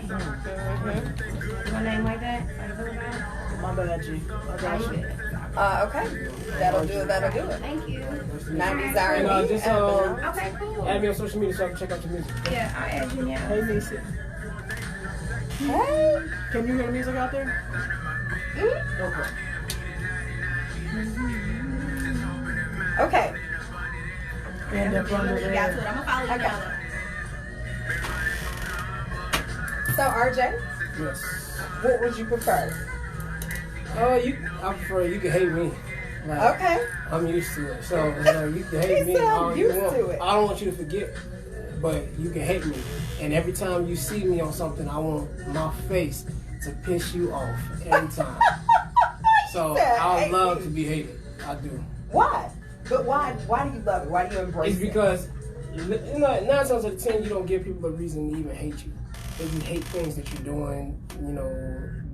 Your name like that? My bad, G. I got you. Okay. That'll do it. Thank you. 90s R&B. Just okay, cool. add me on social media so I can check out your music. Yeah, I'll add you now. Hey, Nisi. Hey. Can you hear the music out there? Okay. And up under You got to it. I'm going to follow you down. So, RJ? Yes. What would you prefer? I prefer you can hate me. Like, Okay. I'm used to it. So you can hate me all you want. I don't want you to forget, but you can hate me. And every time you see me on something, I want my face to piss you off every time. So I love to be hated. I do. Why? But why do you love it? Why do you embrace it? It's because 9 times out of 10 you don't give people a reason to even hate you. They just hate things that you're doing,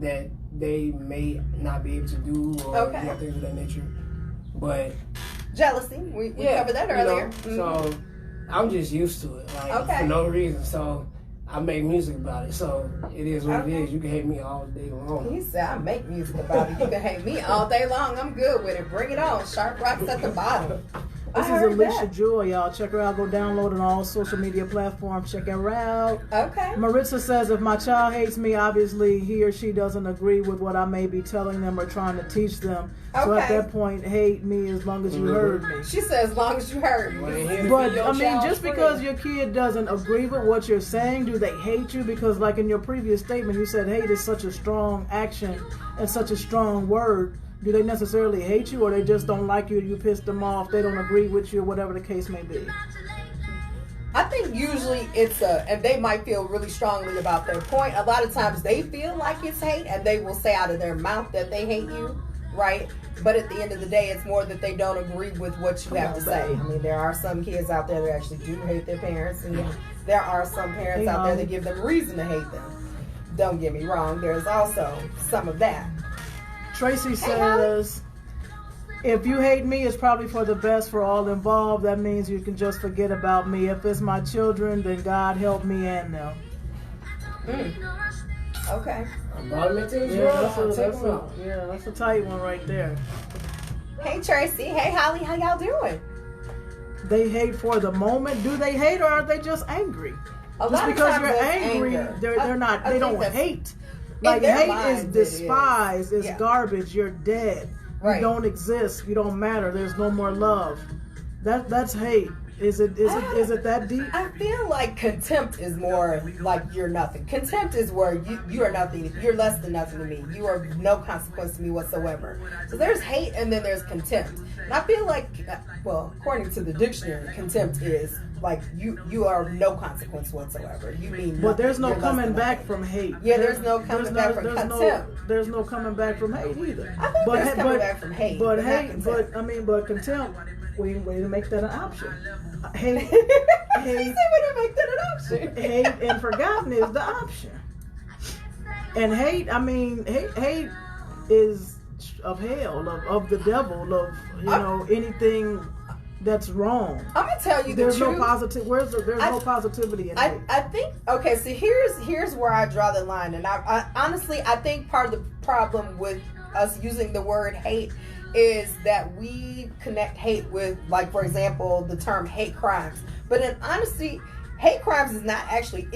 that they may not be able to do or things of that nature. But jealousy, we covered that earlier. So I'm just used to it, like for no reason. So I make music about it. So it is what it is. You can hate me all day long. He said I make music about it. You can hate me all day long. I'm good with it. Bring it on. Sharp Rocks at the bottom. This is Alicia Joy, y'all. Check her out. Go download on all social media platforms. Check her out. Okay. Maritza says, if my child hates me, obviously he or she doesn't agree with what I may be telling them or trying to teach them. So at that point, hate me as long as you heard me. She says, as long as you heard me. But, I mean, just because your kid doesn't agree with what you're saying, do they hate you? Because, like in your previous statement, you said hate is such a strong action and such a strong word. Do they necessarily hate you, or they just don't like you, you pissed them off, they don't agree with you, whatever the case may be? I think usually it's and they might feel really strongly about their point. A lot of times they feel like it's hate, and they will say out of their mouth that they hate you, right? But at the end of the day, it's more that they don't agree with what you have to say. I mean, there are some kids out there that actually do hate their parents, and there are some parents out there that give them reason to hate them. Don't get me wrong, there's also some of that. Tracy says, if you hate me, it's probably for the best for all involved. That means you can just forget about me. If it's my children, then God help me and them. Okay. That's a tight one right there. Hey, Tracy. Hey, Holly. How y'all doing? They hate for the moment. Do they hate, or are they just angry? Just because you're angry, they're not. They don't hate. Like hate is despise, is garbage. You're dead. Right. You don't exist. You don't matter. There's no more love. That's hate. Is it that deep? I feel like contempt is more like you're nothing. Contempt is where you are nothing. You're less than nothing to me. You are no consequence to me whatsoever. So there's hate and then there's contempt. And I feel like, well, according to the dictionary, contempt is like you are no consequence whatsoever. You mean nothing. But there's no coming back from hate. Yeah, there's no coming back from contempt. There's no coming back from hate either. I think there's coming back from hate. But contempt, we need to make that an option. Hate, make that an option. Hate and forgotten is the option. And hate is of hell, of the devil, of anything that's wrong. I'm gonna tell you there's the truth. No positive. There's no positivity in it. I think so here's where I draw the line, and I honestly I think part of the problem with us using the word hate is that we connect hate with, like, for example, the term hate crimes. But in honesty, hate crimes is not actually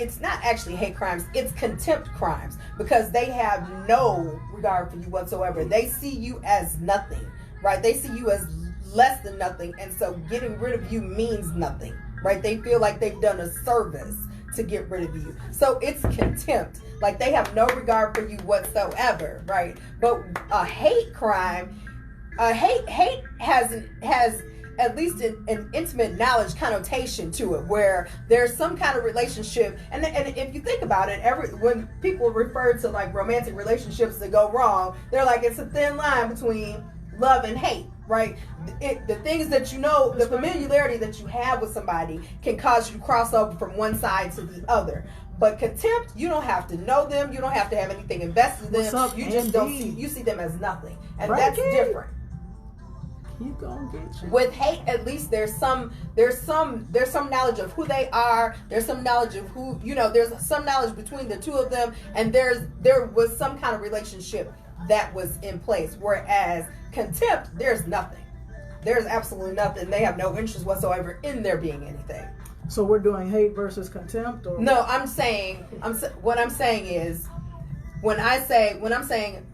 hate crimes, it's contempt crimes, because they have no regard for you whatsoever. They see you as nothing, right? They see you as less than nothing, and so getting rid of you means nothing, right? They feel like they've done a service to get rid of you. So it's contempt. Like, they have no regard for you whatsoever, right? But a hate crime, hate has at least an intimate knowledge connotation to it, where there's some kind of relationship, and if you think about it, when people refer to like romantic relationships that go wrong, they're like, it's a thin line between love and hate, right? The things that you know, the familiarity that you have with somebody can cause you to cross over from one side to the other. But contempt, you don't have to know them, you don't have to have anything invested in them. You just don't see them as nothing, and that's different. You gonna get you. With hate, at least there's some knowledge of who they are. There's some knowledge of who, there's some knowledge between the two of them, and there was some kind of relationship that was in place. Whereas contempt, there's nothing. There's absolutely nothing. They have no interest whatsoever in there being anything. So we're doing hate versus contempt, or no? What I'm saying is, when I'm saying,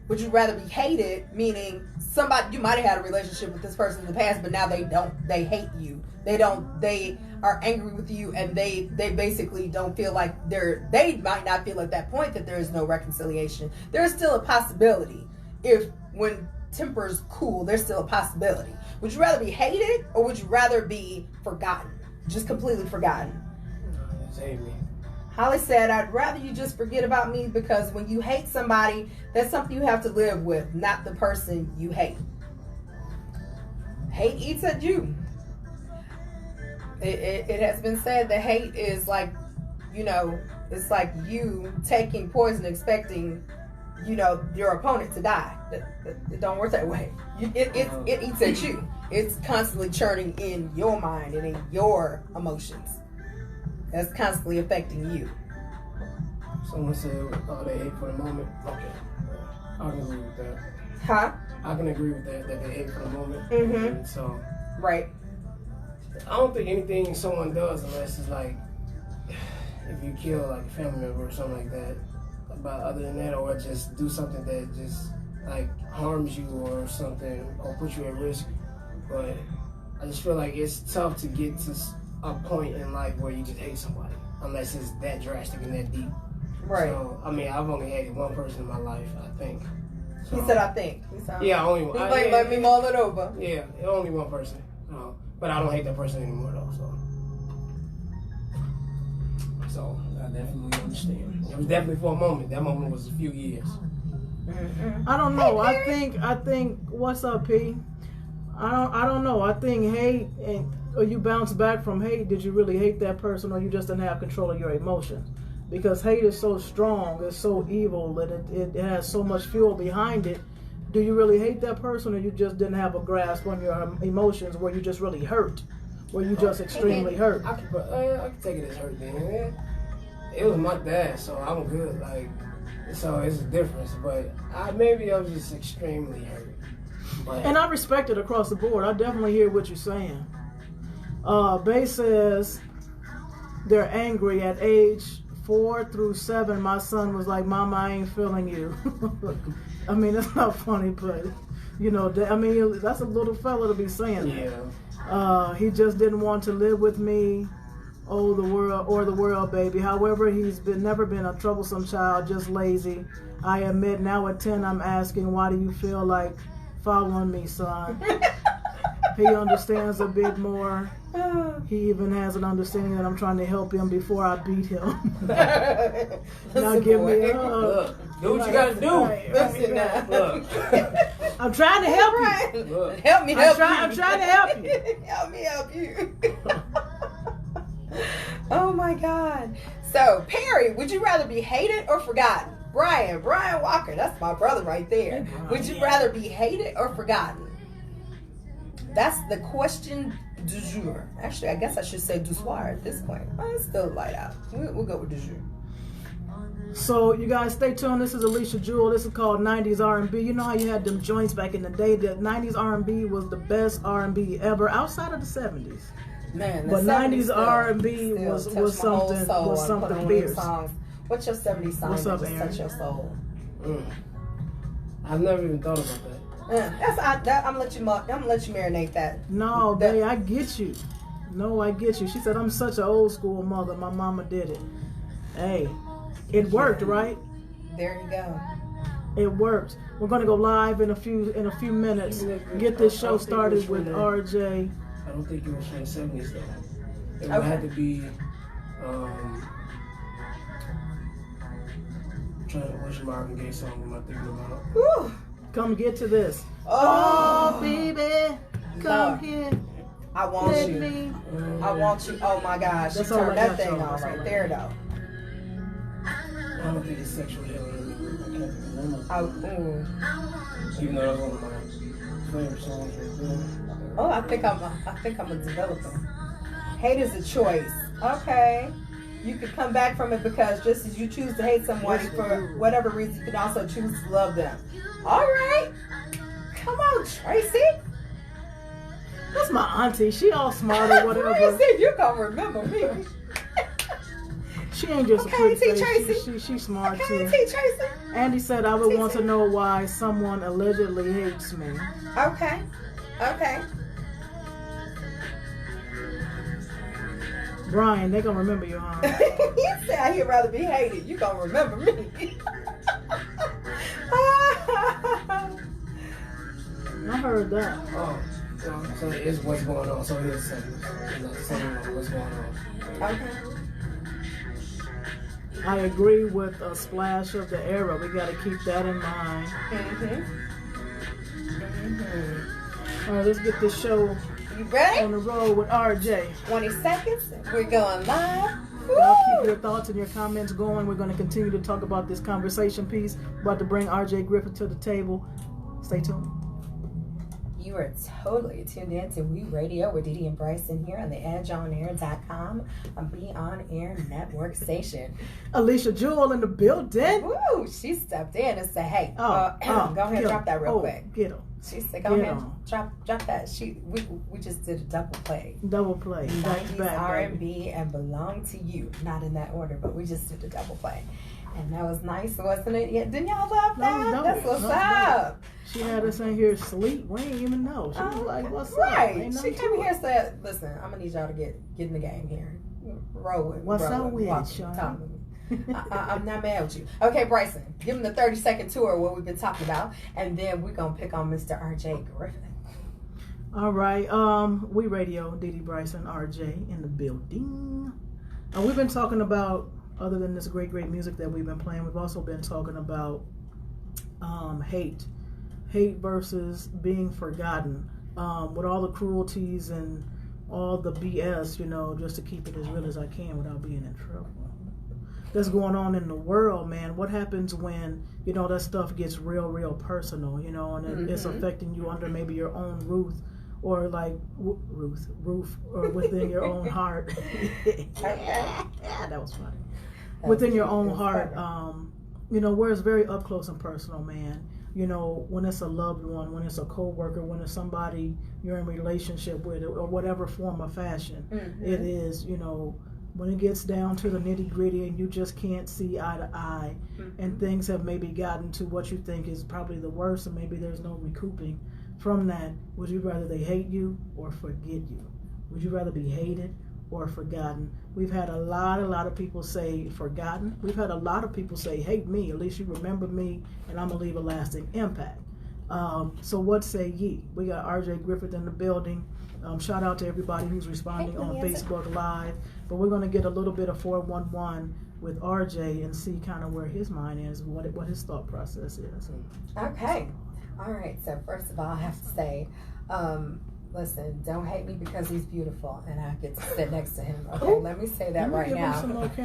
would you rather be hated? Meaning somebody, you might have had a relationship with this person in the past, but now they don't. They hate you. They are angry with you, and they basically don't feel like they might not feel at that point that there is no reconciliation. There is still a possibility. When tempers cool, there's still a possibility. Would you rather be hated, or would you rather be forgotten? Just completely forgotten. Holly said, I'd rather you just forget about me, because when you hate somebody, that's something you have to live with, not the person you hate. Hate eats at you. It has been said that hate is like, it's like you taking poison expecting your opponent to die. It don't work that way. It eats at you. It's constantly churning in your mind and in your emotions. That's constantly affecting you. Someone said, they hate for the moment. Okay. I can agree with that. Huh? I can agree with that they hate for the moment. Mm-hmm. So, right. I don't think anything someone does unless it's like, if you kill like a family member or something like that. But other than that, or just do something that just like harms you or something, or puts you at risk. But I just feel like it's tough to get to a point in life where you just hate somebody, unless it's that drastic and that deep. Right. So, I mean, I've only hated one person in my life, I think. So, he said, I think. Yeah, only one. Let me mull it over. Yeah, only one person. But I don't hate that person anymore, though. So I definitely understand. It was definitely for a moment. That moment was a few years. Mm-hmm. I don't know. I think. What's up, P? I don't know. I think hate, or you bounce back from hate. Did you really hate that person, or you just didn't have control of your emotions? Because hate is so strong, it's so evil, that it has so much fuel behind it. Do you really hate that person, or you just didn't have a grasp on your emotions, where you just really hurt, where you just extremely hurt? I can take it as hurt then. It was my dad, so I'm good. Like, so it's a difference. But maybe I was just extremely hurt. But, and I respect it across the board. I definitely hear what you're saying. Bay says they're angry at age 4 through 7. My son was like, "Mama, I ain't feeling you." I mean, that's not funny, but that's a little fella to be saying that. Yeah. He just didn't want to live with me. Oh, the world, baby. However, he's never been a troublesome child, just lazy. I admit now at 10, I'm asking, why do you feel like following me, son? He understands a bit more. He even has an understanding that I'm trying to help him before I beat him. Now give me a hug. Look, do what you gotta do. Listen now. Look. I'm trying to help you. Look. Help me help you. I'm trying to help you. Help me help you. Oh my God. So, Perry, would you rather be hated or forgotten? Brian Walker, that's my brother right there. Would you rather be hated or forgotten? That's the question du jour. Actually, I guess I should say du soir at this point. Oh, it's still light out. We'll go with du jour. So you guys stay tuned. This is Alicia Jewell. This is called 90s R&B. You know how you had them joints back in the day? That 90s R&B was the best R&B ever outside of the 70s. Man, but 90s R&B was something fierce. What's your 70s song? What's up, that Aaron? touch your soul? I've never even thought about that. I'm gonna let you marinate that. No, babe, I get you. No, I get you. She said, I'm such an old school mother. My mama did it. Hey, it worked, right? There you go. It worked. We're gonna go live in a few minutes. Get this show started with RJ. I don't think it was from the 70s though. It would have to be what's your Marvin Gaye song am I thinking about? Whew. Come get to this. Oh, baby, come here. I want you. I want you. Oh my gosh, she turned that thing on right there though. I don't think it's sexual healing. I can't remember. Even though that was one of my favorite songs right there. Oh, I think I'm a developer. Hate is a choice. Okay. You could come back from it because just as you choose to hate somebody for whatever reason, you can also choose to love them. All right. Come on, Tracy. That's my auntie. She all smart or whatever. Tracy, you gonna remember me. She ain't just a pretty face. She's smart too. Tracy. Andy said, I would want to know why someone allegedly hates me. Okay. Brian, they gonna remember you, huh? He said he'd rather be hated. You gonna remember me. I heard that. Oh, so it is what's going on. So it is saying what's going on. Okay. I agree with a splash of the era. We got to keep that in mind. All right, let's get this show you ready? On the road with RJ. 20 seconds. We're going live Y'all keep your thoughts and your comments going. We're going to continue to talk about this conversation piece. About to bring RJ Griffith to the table. Stay tuned. You are totally tuned in to We Radio with Dee Dee and Brysen here on the EdgeOnAir.com, a Be On Air network station. Alicia Jewell in the building. Woo! She stepped in and said, "Hey, go ahead and drop that real quick." Get her. She said, "Go ahead, drop that." We just did a double play. Double play. 90s R&B and Belong to You. Not in that order, but we just did a double play. And that was nice, wasn't it? Yeah, didn't y'all love that? That's what's up. She had us in here asleep. We didn't even know. She was like, "What's up?" Right. She came here and said, "Listen, I'm gonna need y'all to get in the game here. Roll with me. What's up with it, Sean? Talk with me." I'm not mad with you. Okay, Brysen, give him the 30-second tour of what we've been talking about, and then we're gonna pick on Mr. RJ Griffith. All right. We Radio, Dee Dee Brysen, RJ in the building. We've been talking about, other than this great music that we've been playing, we've also been talking about hate versus being forgotten, with all the cruelties and all the BS, just to keep it as real as I can without being in trouble. That's going on in the world, man. What happens when, that stuff gets real personal, and it's affecting you under maybe your own roof, or like roof, or within your own heart. That was funny. Within your own heart, where it's very up close and personal, man. When it's a loved one, when it's a coworker, when it's somebody you're in relationship with, or whatever form of fashion it is, when it gets down to the nitty gritty and you just can't see eye to eye, and things have maybe gotten to what you think is probably the worst, and maybe there's no recouping from that. Would you rather they hate you or forget you? Would you rather be hated or forgotten? We've had a lot of people say forgotten. We've had a lot of people say hate me, at least you remember me, and I'm gonna leave a lasting impact. So what say ye? We got RJ Griffith in the building. Shout out to everybody who's responding on Facebook Live. But we're gonna get a little bit of 411 with RJ and see kind of where his mind is, what his thought process is. Okay. All right. So first of all, I have to say, listen, don't hate me because he's beautiful and I get to sit next to him. Okay, let me say that right now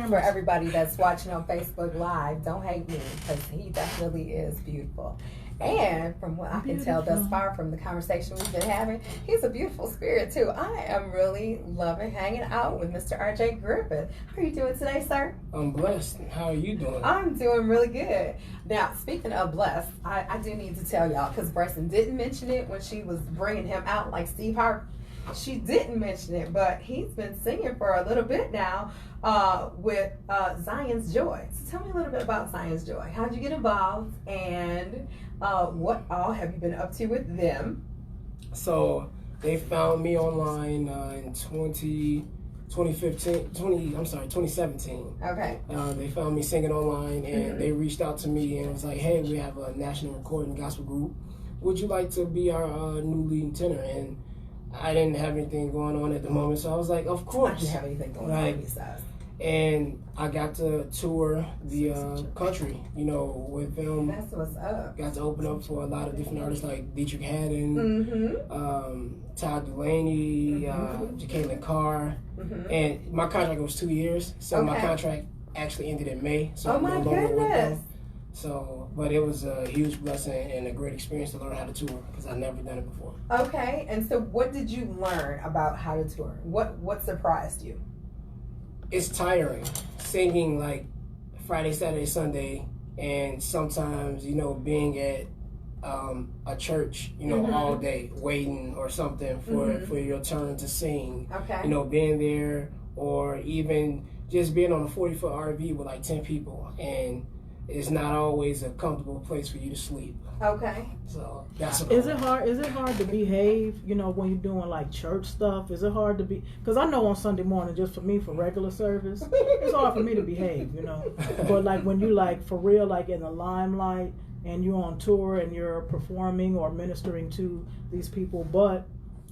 for everybody that's watching on Facebook Live. Don't hate me because he definitely is beautiful. And from what I can tell thus far from the conversation we've been having, he's a beautiful spirit too. I am really loving hanging out with Mr. RJ Griffith. How are you doing today, sir? I'm blessed. How are you doing? I'm doing really good. Now, speaking of blessed, I do need to tell y'all, because Brysen didn't mention it when she was bringing him out like Steve Harvey. She didn't mention it, but he's been singing for a little bit now with Zion's Joy. So tell me a little bit about Zion's Joy. How'd you get involved, and what all have you been up to with them? So they found me online in 2017. Okay. They found me singing online, and they reached out to me and was like, "Hey, we have a national recording gospel group. Would you like to be our new lead tenor?" And I didn't have anything going on at the moment, so I was like, "Of course." I didn't have anything going on besides. And I got to tour the country, with them. That's what's up. Got to open up for a lot of different artists like Dietrich Haddon, Todd Dulaney, Jacqueline Carr. And my contract was 2 years, so my contract actually ended in May. So oh my goodness. So, but it was a huge blessing and a great experience to learn how to tour because I've never done it before. Okay, and so what did you learn about how to tour? What surprised you? It's tiring singing like Friday, Saturday, Sunday, and sometimes being at a church, all day waiting or something for your turn to sing. Okay. Being there, or even just being on a 40-foot RV with like 10 people, and it's not always a comfortable place for you to sleep. Okay. So that's Is it hard to behave, when you're doing like church stuff? Is it hard to be, because I know on Sunday morning, just for me, for regular service, it's hard for me to behave, But like when you like for real, like in the limelight, and you're on tour and you're performing or ministering to these people, but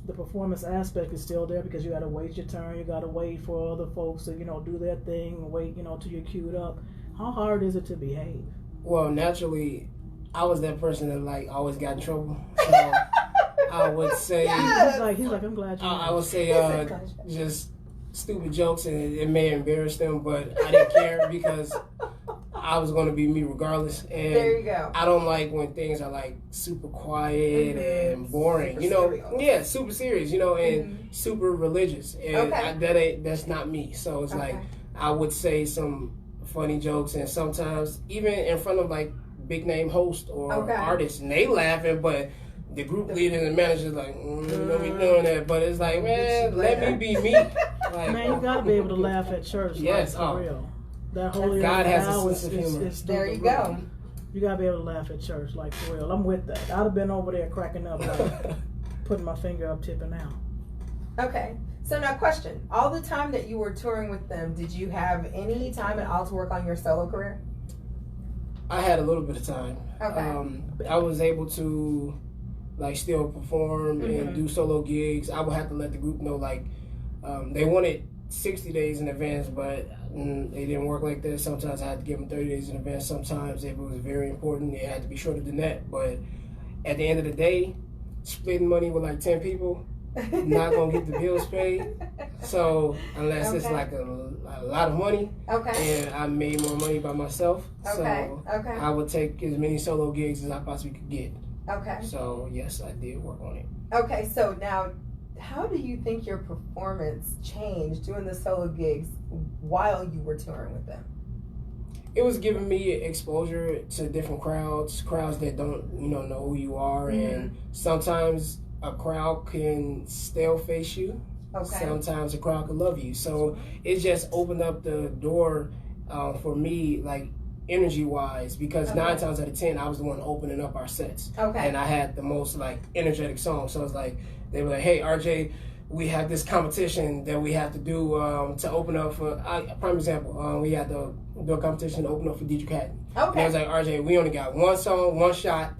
the performance aspect is still there because you got to wait your turn, you got to wait for other folks to do their thing, and wait till you're queued up. How hard is it to behave? Well, naturally, I was that person that like always got in trouble. So I would say he's like I'm glad you. I would say just stupid jokes and it may embarrass them, but I didn't care because I was going to be me regardless. And there you go. I don't like when things are like super quiet and boring, super serious, and super religious. And that's not me. So it's like I would say some funny jokes, and sometimes even in front of like big name hosts or artists, and they laughing, but the group leader and the manager's like, we doing that, but it's like, man, let me be me. Like, man, you gotta be able to laugh at church. Yes, for real. That holy God has a sense of humor. There you go. You gotta be able to laugh at church, like for real. I'm with that. I'd have been over there cracking up, like putting my finger up, tipping out. Okay. So now, question: all the time that you were touring with them, did you have any time at all to work on your solo career? I had a little bit of time. Okay. I was able to like still perform and do solo gigs. I would have to let the group know, like, they wanted 60 days in advance, but they didn't work like that. Sometimes I had to give them 30 days in advance. Sometimes if it was very important, it had to be shorter than that. But at the end of the day, splitting money with like 10 people, not gonna get the bills paid. So unless it's like a lot of money, and I made more money by myself, so I would take as many solo gigs as I possibly could get. Okay. So yes, I did work on it. Okay, so now, how do you think your performance changed doing the solo gigs while you were touring with them? It was giving me exposure to different crowds that don't know who you are, and sometimes a crowd can stale face you. Sometimes a crowd can love you. So it just opened up the door for me, like energy wise, because 9 times out of 10 I was the one opening up our sets. And I had the most like energetic songs. So it's like they were like, hey RJ, we have this competition that we have to do to open up for prime example, we had to do a competition to open up for Dee Hatton. And I was like, RJ, we only got one song, one shot.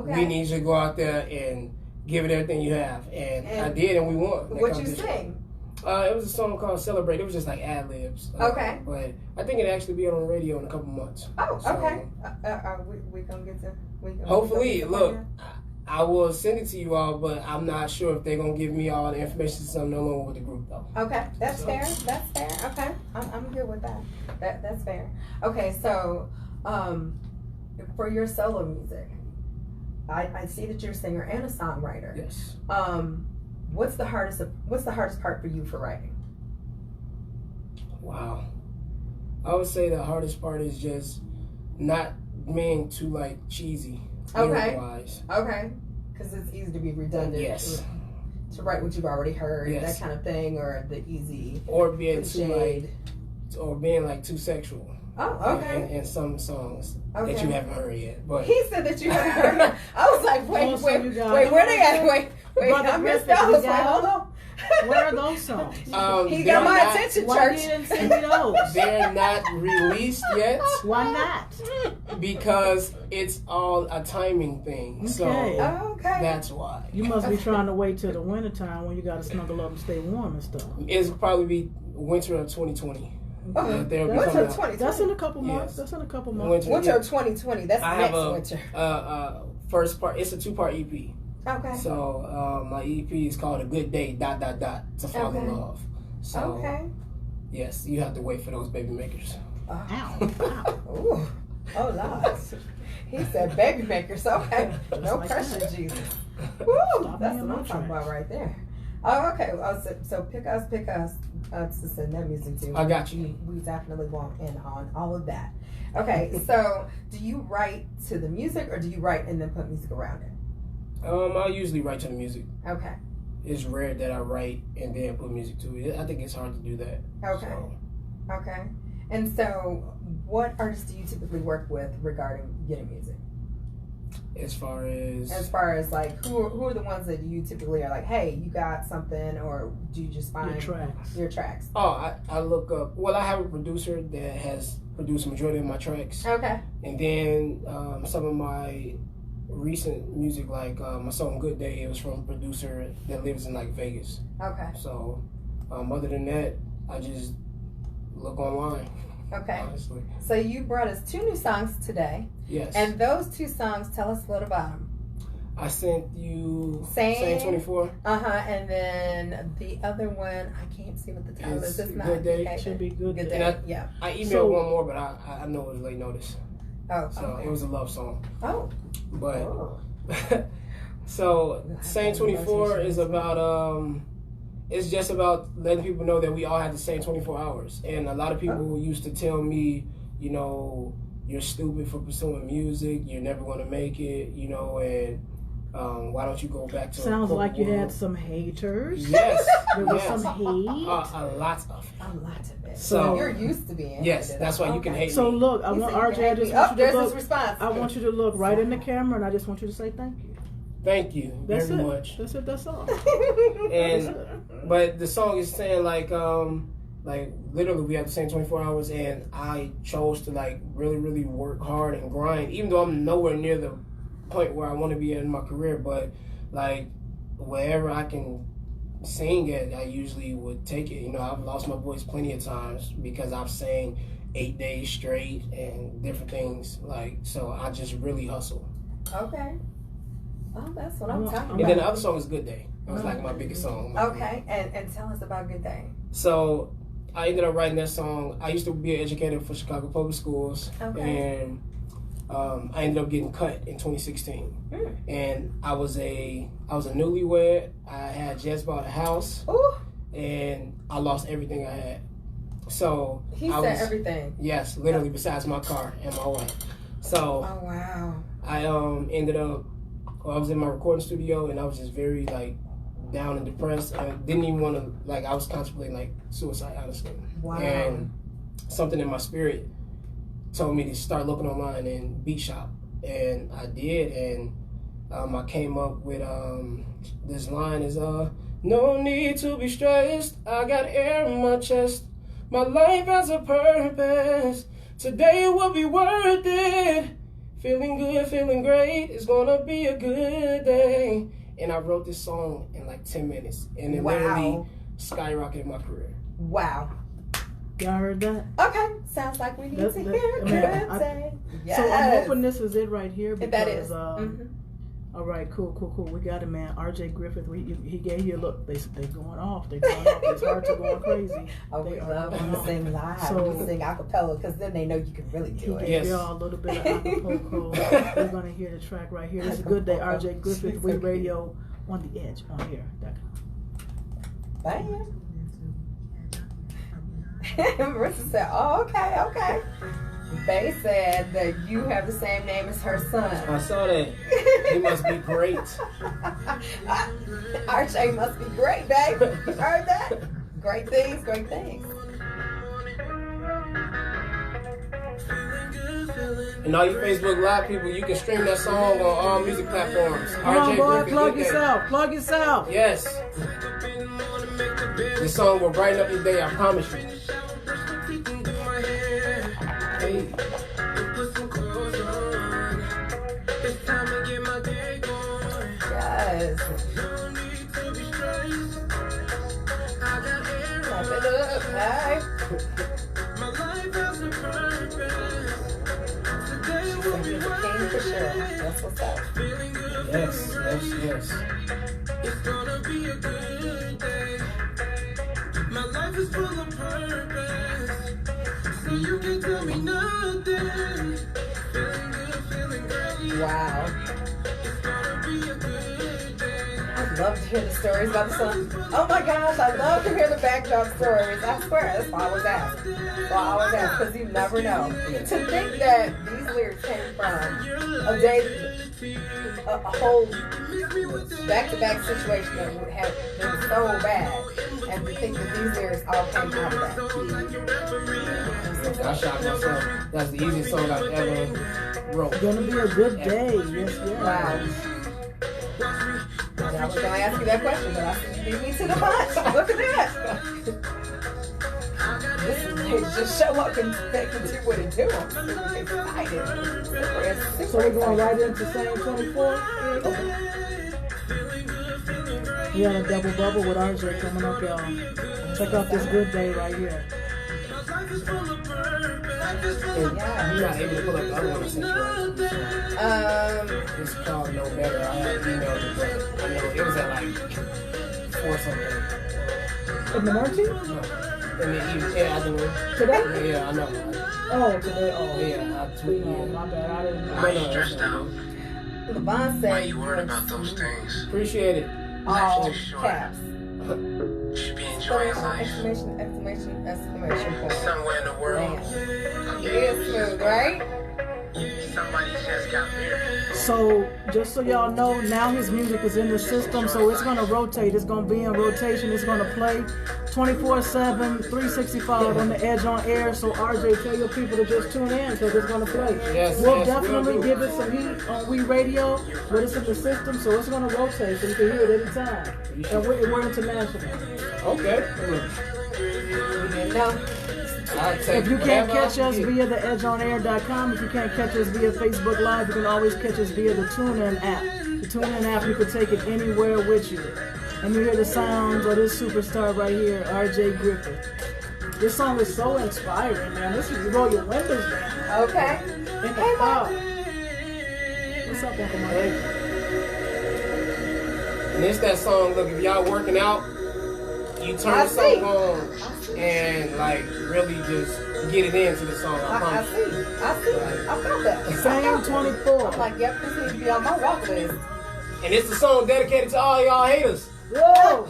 We need you to go out there and give it everything you have. And I did, and we won. What'd you sing? It was a song called Celebrate. It was just like ad-libs. But I think it'll actually be on the radio in a couple months. We gonna get to... Hopefully, look, I will send it to you all, but I'm not sure if they're gonna give me all the information since I'm no longer with the group, though. Okay, that's fair. That's fair. Okay, I'm good with that. That's fair. Okay, so for your solo music, I see that you're a singer and a songwriter. Yes. What's the hardest part for you for writing? Wow. I would say the hardest part is just not being too like cheesy. Wise. Okay. Because it's easy to be redundant. Yes. To write what you've already heard, that kind of thing, or the easy. Or being being like too sexual. Oh, okay. In some songs that you haven't heard yet. But he said that you haven't heard. I was like, wait, where they at? Wait, I missed those. Hold on. Where are those songs? He got my attention, why church. Didn't send me those? They're not released yet. Why not? Because it's all a timing thing. Okay. So that's why. You must be trying to wait till the winter time when you got to snuggle up and stay warm and stuff. It's probably be winter of 2020. Winter of 2020. That's in a couple months. Yes. That's in a couple months. Winter of 2020. That's next winter. First part. It's a 2-part EP. Okay. So my EP is called A Good Day ... to Fall in Love. So yes, you have to wait for those baby makers. Ow. Ooh. Oh Lord. He said baby makers. Okay. No like pressure, that. Jesus. Woo. That's what I'm talking about right there. Oh, okay. So pick us to send that music to. I got you. We definitely want in on all of that. Okay. So do you write to the music, or do you write and then put music around it? I usually write to the music. Okay. It's rare that I write and then put music to it. I think it's hard to do that. Okay. Okay. And so, what artists do you typically work with regarding getting music? As far as like, who are the ones that you typically are like, hey, you got something, or do you just find your tracks? Oh, I look up. Well, I have a producer that has produced the majority of my tracks. Okay. And then some of my recent music, like my song Good Day, it was from a producer that lives in like Vegas. Okay. So other than that, I just look online. Okay. Honestly. So you brought us 2 new songs today. Yes. And those 2 songs, tell us a little about them. I sent you Same 24. And then the other one, I can't see what the title is. It's not Good Day. Okay. Should be Good Day. I emailed one more, but I know it was late notice. Oh, so it was a love song. Oh. But so Same 24 is about it's just about letting people know that we all have the same 24 hours. And a lot of people used to tell me, you know, you're stupid for pursuing music, you're never going to make it, you know, and why don't you go back to Sounds like you had some haters. Yes. There was some hate. A lot of it. So you're used to being Yes, that's why you can hate me. So look, I want RJ, I just want you to look. Response. I want you to look right in the camera, and I just want you to say thank you. Thank you very much. That's it. That's all. But the song is saying like literally we have the same 24 hours, and I chose to like really, really work hard and grind, even though I'm nowhere near the point where I want to be in my career. But like wherever I can sing it, I usually would take it. You know, I've lost my voice plenty of times because I've sang 8 days straight and different things. Like, so I just really hustle. Okay. Oh, that's what I'm talking about. And then the other song is Good Day. It was like my biggest song. Okay, and tell us about Good Day. So I ended up writing that song. I used to be an educator for Chicago Public Schools, and I ended up getting cut in 2016. And I was a newlywed. I had just bought a house, and I lost everything I had. So he said everything. Yes, literally, besides my car and my wife. So oh wow. I ended up. I was in my recording studio, and I was just very like down and depressed. I didn't even want to like. I was contemplating like suicide, honestly. Wow. And something in my spirit told me to start looking online and beat shop, and I did. And I came up with this line is no need to be stressed. I got air in my chest. My life has a purpose. Today will be worth it. Feeling good, feeling great. It's gonna be a good day. And I wrote this song in like 10 minutes. And it literally skyrocketed my career. Wow. Y'all heard that? Okay. Sounds like we need to hear Good Day. Yes. So I'm hoping this is it right here. Because, that is. All right, cool. We got it, man. RJ Griffith, he gave you a look. They going off. They're going off. His hearts are going crazy. Oh, we love when you sing live. So, you sing acapella, because then they know you can really do it. He gave y'all a little bit of acapella. We're going to hear the track right here. This is a Good Day, RJ Griffith, We Radio on the Edge on here. Bam. Marissa said, oh, okay. They said that you have the same name as her son. I saw that. He must be great. RJ must be great, babe. You heard that? Great things. And all you Facebook Live people, you can stream that song on all music platforms. Come on, boy, plug yourself. Yes. This song will brighten up your day, I promise you. Hey. Yes. Clap it up, hey. For sure. That's what's up. Yes. It's gonna be a good day. My life is full of purpose. So you can tell me nothing. Feeling good, feeling great. Wow. It's gonna be a good day. I'd love to hear the stories about the song. Oh my gosh, I love to hear the backdrop stories. I swear, that's why I was asked. Because you never know. To think that these lyrics came from a day, a whole back-to-back situation that would have been so bad, and to think that these lyrics all came out of that. I shot myself. That's the easiest song I've ever wrote. It's gonna be a good day. Yes. Wow. And I was going to ask you that question, but I think you beat me to the punch. Look at that. This is just show up and they can do what it do. I'm super excited. So we're going right into Same 24? Okay. We got a double bubble with RJ coming up, y'all. Check out this Good Day right here. you're not able to pull up the other one I sent you, right? It's called No Better. I have emailed it, but I know it was at like 4 something. In the morning? No. In the evening, afternoon. Today? Yeah, I know. Oh, today. Oh, yeah. I tweeted. Oh, my bad. I didn't know. Why you stressed out? LeVon said, Why you worried about those things? Appreciate it. All caps. You should be enjoying life. Exclamation point. Somewhere in the world, It is smooth, right? somebody just got married. So, just so y'all know, now his music is in the system, so it's going to rotate. It's going to be in rotation. It's going to play 24/7, 365 on the Edge on Air. So, RJ, tell your people to just tune in because it's going to play. Yes, we'll yes, definitely we'll give it some heat on We Radio, but it's in the system, so it's going to rotate, so you can hear it anytime. And we're international. Okay. No. If you can't catch us via the edgeonair.com, if you can't catch us via Facebook Live, you can always catch us via the TuneIn app. The TuneIn app, you can take it anywhere with you. And you hear the sounds of this superstar right here, RJ Griffith. This song is so inspiring, man. This is roll your windows down. Okay. In the car. What's up, Uncle Mike? And it's that song, look, if y'all working out, you turn the song on and like really just get it into the song. I see. I felt that. Same 24. I'm like, yep, this needs to be on my walk list. And it's the song dedicated to all y'all haters. Whoa!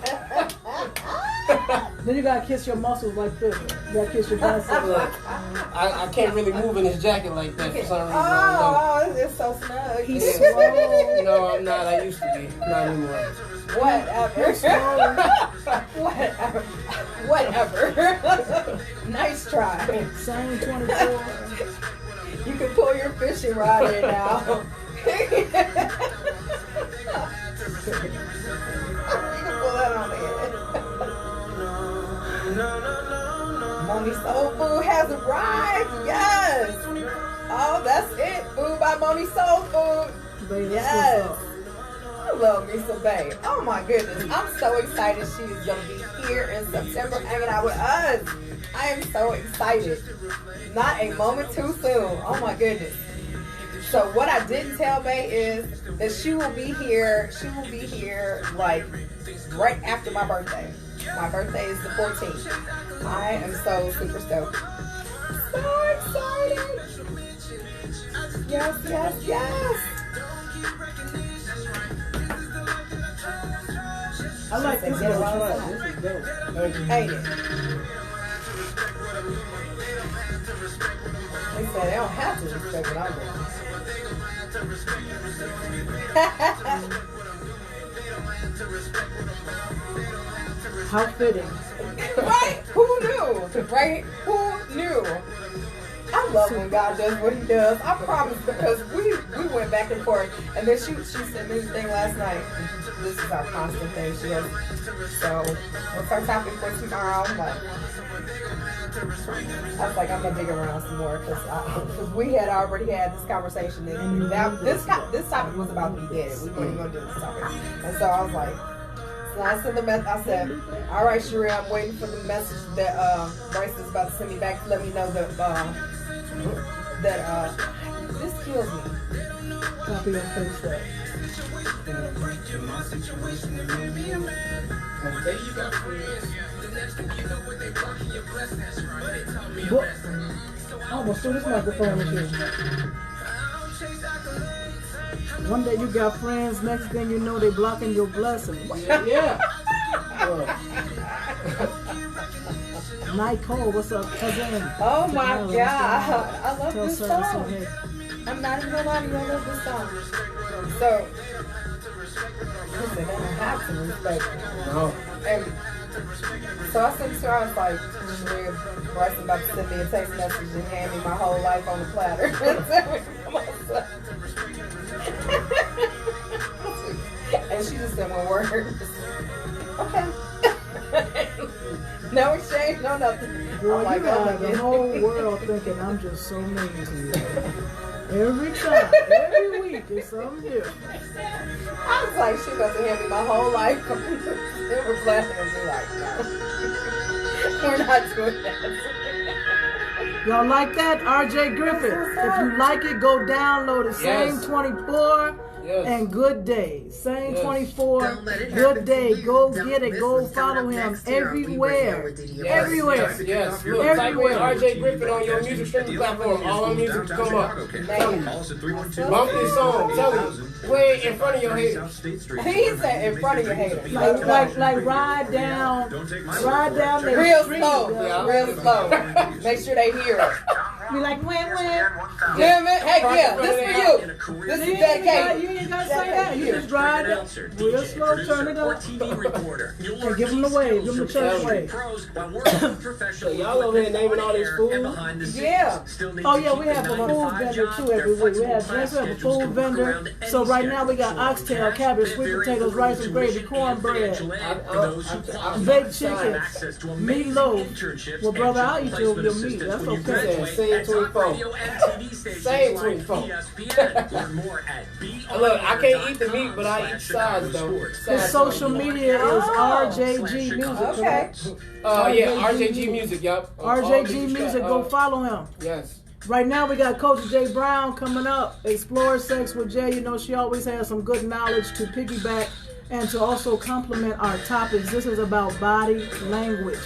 Then you gotta kiss your muscles like this. You gotta kiss your biceps. Look, I can't really move in this jacket like that for some reason. Oh, it's so snug. He's slow. No, I'm not. I used to be. Not anymore. Whatever. Nice try. Same 24. You can pull your fishing rod in now. You can pull that on in. Mommy Soul Food has arrived. Yes. Oh, that's it. Food by Mommy Soul Food. Baby, Yes. I love me some Babe. Oh my goodness. I'm so excited she is going to be here in September hanging out with us. I am so excited. Not a moment too soon. Oh my goodness. So what I didn't tell Bae is that she will be here like right after my birthday. My birthday is the 14th. I am so super stoked. So excited. Yes. I like this little track. This is dope. Ain't it? They said they don't have to respect what I'm doing. How fitting. Right? Who knew? Right? Who knew? I love when God does what he does. I promise, because we went back and forth, and then she sent me the thing last night. This is our constant thing. She goes, so what's our topic for tomorrow? I'm like, I was like, I'm gonna dig around some more because we had already had this conversation, and this topic was about to be dead. We weren't gonna do this topic, and so I was like, so I sent the message. I said, all right, Sheree, I'm waiting for the message that Bryce is about to send me back to let me know that this kills me. Copy and paste that. What? I almost threw this microphone at you. One day you got friends, next thing you know they blocking your blessings. Yeah. Nicole, what's up, cousin? Oh my God, I love this Sarah, song. hey. I'm not even gonna lie to you, I love this song. So, listen, they don't have to respect me. No. And so I sent to her, I was like, Bryce about to send me a text message and hand me my whole life on the platter. And she just said one word. Okay. No exchange, no nothing. Boy, like, you got the whole world thinking I'm just so mean to you. Every time, every week, it's something different. I was like, she about to hand me my whole life. It was laughing and be like, no. We're not doing that. Y'all like that? RJ Griffith. If you like it, go download it. Same 24 and Good Day. Same 24, Good Day. Go get it. Go follow him everywhere. Everywhere. Yes. Look, everywhere. Type in RJ Griffith on your music streaming platform. All our music come up. Bump this song. Tell me. Play it in front of your haters. He said in front of your haters. Like ride down there. Real slow. Real slow. Make sure they hear it. Be like, win. Damn it. Heck yeah. This for you. This is dedicated. You ain't got to say that. You just ride it real slow, turn it up. And give them the wave. Give them the church wave. So y'all over here naming all this food? Yeah. Oh, yeah, we have a food vendor, too, every week. We have a food vendor. So right now we got oxtail, cabbage, sweet potatoes, rice and gravy, cornbread, baked chicken, meatloaf. Well, brother, I'll eat your meat. That's okay. Same 24. Same 24. Look, I can't eat the meat, but I eat sides, though. His social media is RJG Music. Okay. RJG Music, yup. RJG Music, go follow him. Yes. Right now we got Coach Jay Brown coming up. Explore Sex with Jay. You know, she always has some good knowledge to piggyback and to also complement our topics. This is about body language.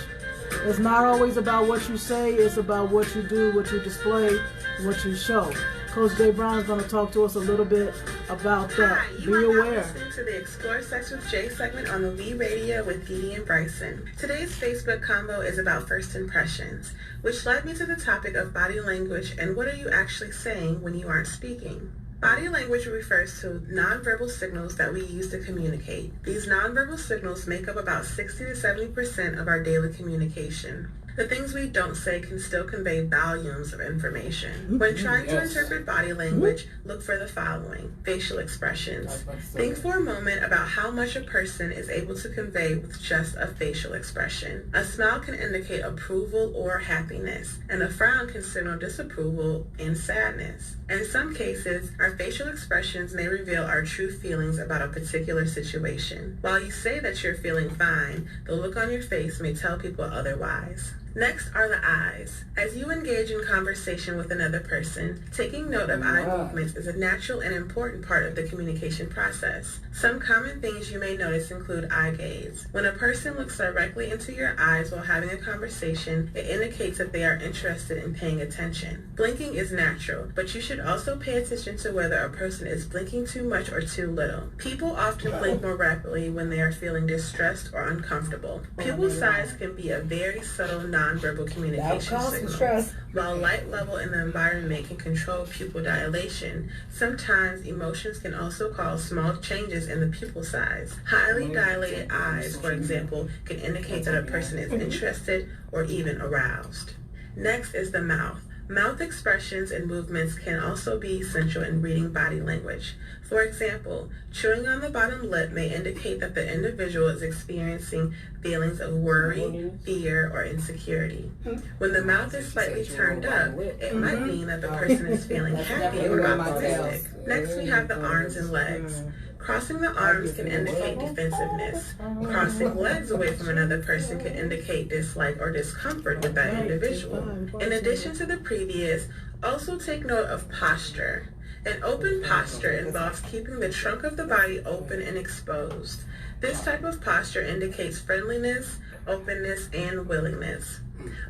It's not always about what you say. It's about what you do, what you display, what you show. Coach Jay Brown is going to talk to us a little bit about that. Hi, Be aware. Listening to the Explore Sex with Jay segment on the Lee Radio with Dee Dee and Brysen. Today's Facebook combo is about first impressions, which led me to the topic of body language and what are you actually saying when you aren't speaking. Body language refers to nonverbal signals that we use to communicate. These nonverbal signals make up about 60 to 70% of our daily communication. The things we don't say can still convey volumes of information. When trying to interpret body language, look for the following. Facial expressions. Think for a moment about how much a person is able to convey with just a facial expression. A smile can indicate approval or happiness, and a frown can signal disapproval and sadness. In some cases, our facial expressions may reveal our true feelings about a particular situation. While you say that you're feeling fine, the look on your face may tell people otherwise. Next are the eyes. As you engage in conversation with another person, taking note of eye movements is a natural and important part of the communication process. Some common things you may notice include eye gaze. When a person looks directly into your eyes while having a conversation, it indicates that they are interested in paying attention. Blinking is natural, but you should also pay attention to whether a person is blinking too much or too little. People often blink more rapidly when they are feeling distressed or uncomfortable. Pupil size can be a very subtle nonverbal communication signal. While light level in the environment can control pupil dilation, sometimes emotions can also cause small changes in the pupil size. Highly dilated eyes, for example, can indicate that a person is interested or even aroused. Next is the mouth. Mouth expressions and movements can also be essential in reading body language. For example, chewing on the bottom lip may indicate that the individual is experiencing feelings of worry, fear, or insecurity. When the mouth is slightly turned up, it might mean that the person is feeling happy or optimistic. Next, we have the arms and legs. Crossing the arms can indicate defensiveness. Crossing legs away from another person can indicate dislike or discomfort with that individual. In addition to the previous, also take note of posture. An open posture involves keeping the trunk of the body open and exposed. This type of posture indicates friendliness, openness, and willingness.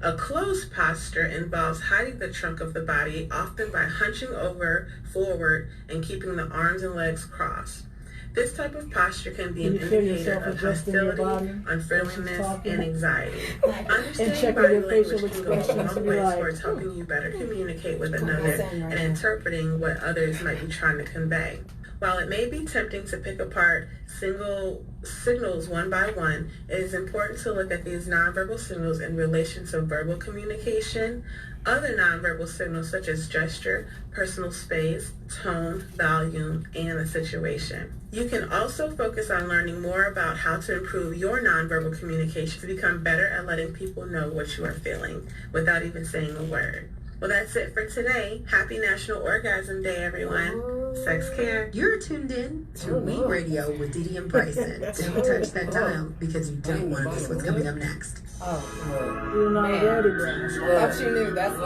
A closed posture involves hiding the trunk of the body, often by hunching over, forward, and keeping the arms and legs crossed. This type of posture can be an indicator of hostility, unfriendliness, and anxiety. Understanding body language can go a long way towards helping you better communicate with another and interpreting what others might be trying to convey. While it may be tempting to pick apart single signals one by one, it is important to look at these nonverbal signals in relation to verbal communication, other nonverbal signals such as gesture, personal space, tone, volume, and the situation. You can also focus on learning more about how to improve your nonverbal communication to become better at letting people know what you are feeling without even saying a word. Well, that's it for today. Happy National Orgasm Day, everyone. sex care. You're tuned in to We Radio with Dee Dee and Brysen. Don't touch that dial because you don't want to miss what's coming up next. You're not ready, man. I thought you knew. That's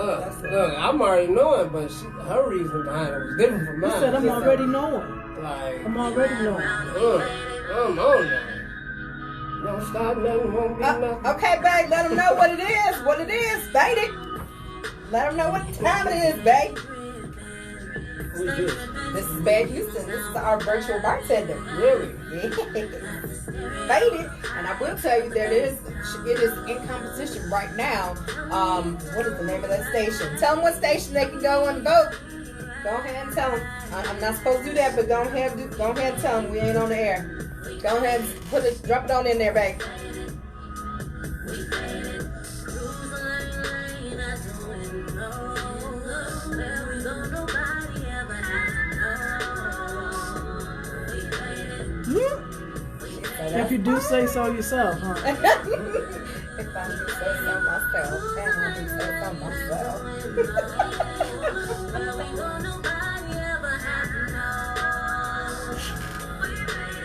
look, I'm already knowing, but her reason behind it was different from mine. You said I'm already knowing. Like, I'm already knowing. I'm on now. Don't stop, nothing won't be nothing. Okay, babe, let them know what it is. What it is, baby. Let them know what time it is, babe. Who's this? This is Babe Houston. This is our virtual bartender. Really? Faded. And I will tell you that it is in competition right now. What is the name of that station? Tell them what station they can go and vote. Go ahead and tell them. I'm not supposed to do that, but go ahead and tell them we ain't on the air. Go ahead and drop it on in there, babe. If you do say so yourself, huh? If I do say so myself, and I do say so myself.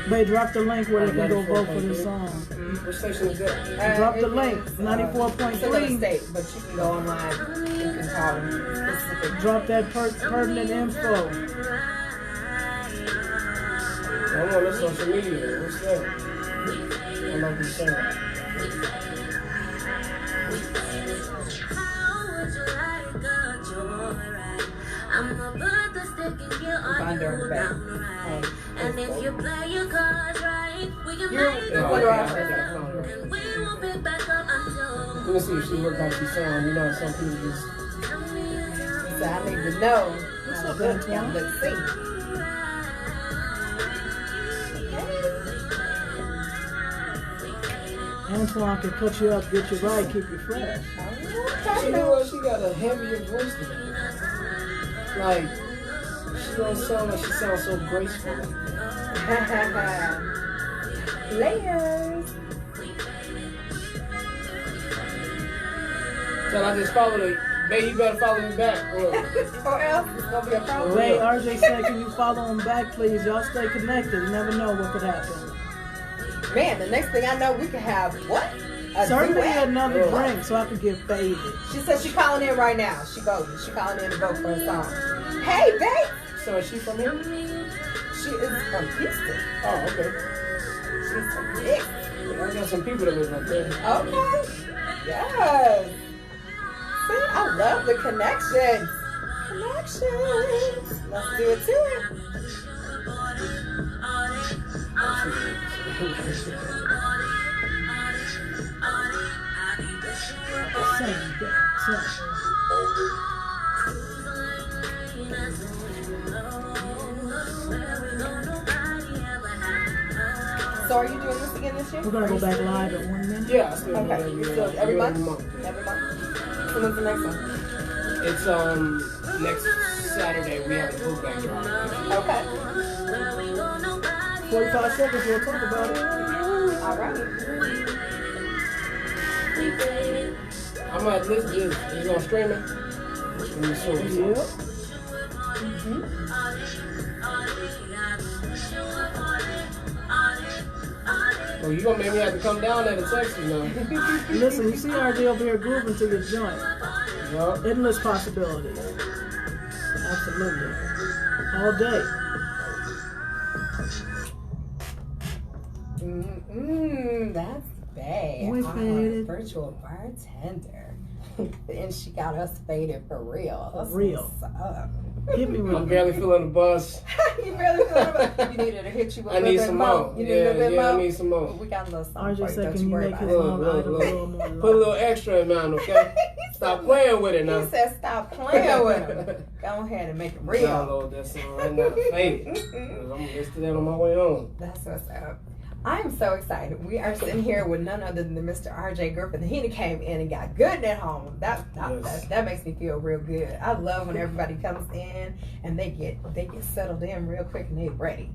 Babe, drop the link where they can go vote for this song. What station is that? Drop the link, 94.3. State, but you can go online. You can call them specific. Drop that pertinent info. I'm on this social media. What's that? I love this song. Find her in the back. And if you play your cards right, we can You're make the it one work. And we will be back up until. Let me see if she look how she sound. You know, some people just. So I need to know. What's up, Antoine? Let's see. Antoine can cut you up, get you right, keep you fresh. You know what? She got a heavier voice than me. Like, she don't sound like she sounds so graceful. Layers. So I just followed her. Babe, you better follow me back. Or else it's going to be a problem. Ray, RJ said, can you follow him back, please? Y'all stay connected. You never know what could happen. Man, the next thing I know, we could have what? Serve me another drink so I can get faded. She said she calling in right now. She voting. She calling in to vote for a song. Hey, babe. So is she from here? She is from Houston. Oh, okay. She's from Houston. I got some people that live up there. Okay. Yes. See, I love the connections. Connections. Let's do it to it. So are you doing this again this year? We're going to go back live at 1 minute. Yeah, I still do Okay. You still every month? Every month. So when's the next one? It's next Saturday we have a book back drive. Okay. 45 seconds, we'll talk about it. All right. I'm gonna listen to this. It's on streaming. Let me show you. Yep. Oh, you gonna make me have to come down there to text you now. Listen, you see RJ over here grooving to your joint. Yup. Endless possibilities. Absolutely. All day. That's bad. We faded. Virtual bartender. And she got us faded for real. For real. Get me I'm real. barely feeling the buzz. You barely feeling the buzz? You needed to hit you with a I little need bit some more. more. You need a little bit more? I need some more. We got a little something RJ for you. said, Don't can you you worry make about his it. long item a little more Put a little extra in mine, okay? Stop playing with it now. He said stop playing with him. Go ahead and make it real. Download that song right now. Fade it. I'm gonna listen to that on my way home. That's what's up. I am so excited. We are sitting here with none other than Mr. RJ Griffith. He came in and got good at home. That makes me feel real good. I love when everybody comes in and they get settled in real quick and they're ready.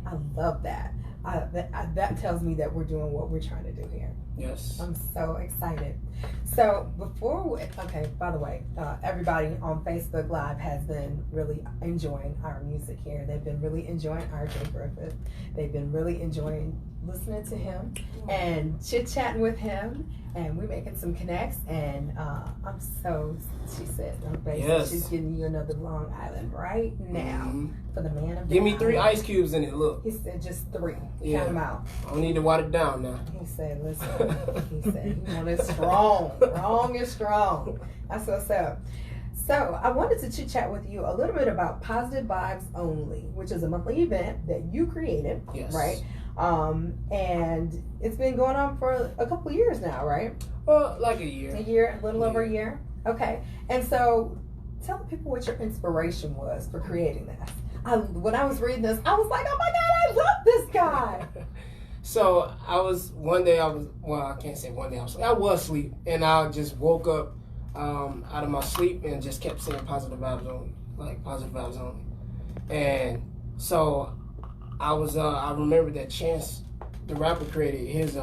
I love that. that tells me that we're doing what we're trying to do here. Yes. I'm so excited. So by the way, everybody on Facebook Live has been really enjoying our music here. They've been really enjoying RJ Griffith. They've been really enjoying listening to him and chit-chatting with him, and we're making some connects, and she said, yes. She's giving you another Long Island right now for the man of the Give me 3 ice cubes in it, look. He said just 3. Yeah. Count them out. I don't need to water it down now. He said, listen, he said, it's strong. Strong is strong. That's what's up. So I wanted to chit chat with you a little bit about Positive Vibes Only, which is a monthly event that you created, right? And it's been going on for a couple of years now, right? Well, like a year. A little over a year. Okay. And so tell the people what your inspiration was for creating this. When I was reading this, I was like, oh my God, I love this guy. So I was asleep, and I just woke up out of my sleep and just kept saying positive vibes only, like positive vibes only. And so I remember that Chance the rapper created his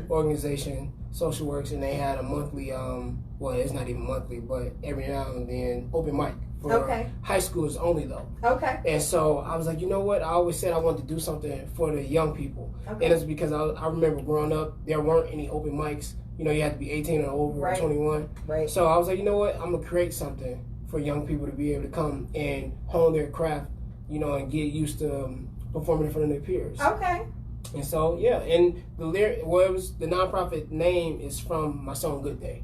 organization, Social Works, and they had a monthly well, it's not even monthly, but every now and then open mic for high schoolers only though. And so I was like, you know what? I always said I wanted to do something for the young people. And it's because I remember growing up, there weren't any open mics. You know, you had to be 18 or over or 21. So I was like, you know what? I'm going to create something for young people to be able to come and hone their craft, you know, and get used to performing in front of their peers. And so, yeah, and the nonprofit name is from my song Good Day.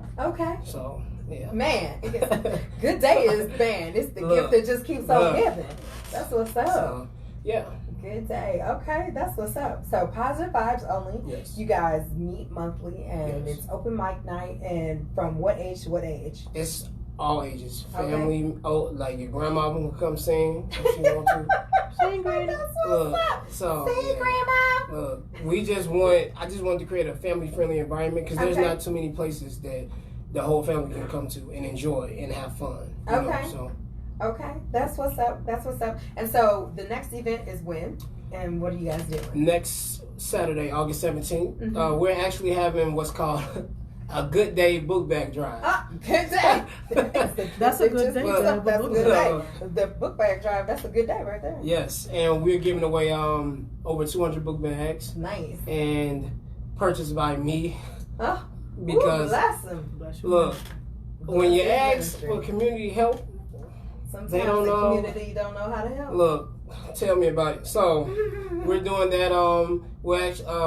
So, yeah. Man, Good Day is, it's the gift that just keeps on giving. That's what's up. So, yeah. Good Day. Okay, that's what's up. So Positive Vibes Only. Yes. You guys meet monthly, and it's open mic night. And from what age to what age? It's all ages. Family, like your grandma will come sing if she want to. Sing, Grandma. Sing, Grandma. I just wanted to create a family-friendly environment because there's not too many places that the whole family can come to and enjoy and have fun. You know, so. That's what's up. That's what's up. And so the next event is when? And what are you guys doing? Next Saturday, August 17th, we're actually having what's called a Good Day book bag drive. Good day. That's a good day. That's a good day. The book bag drive, that's a good day right there. Yes, and we're giving away over 200 book bags. Nice. And purchased by me. Because bless them. Look, when you ask for community help, sometimes the community don't know how to help. Look, tell me about it. So we're doing that.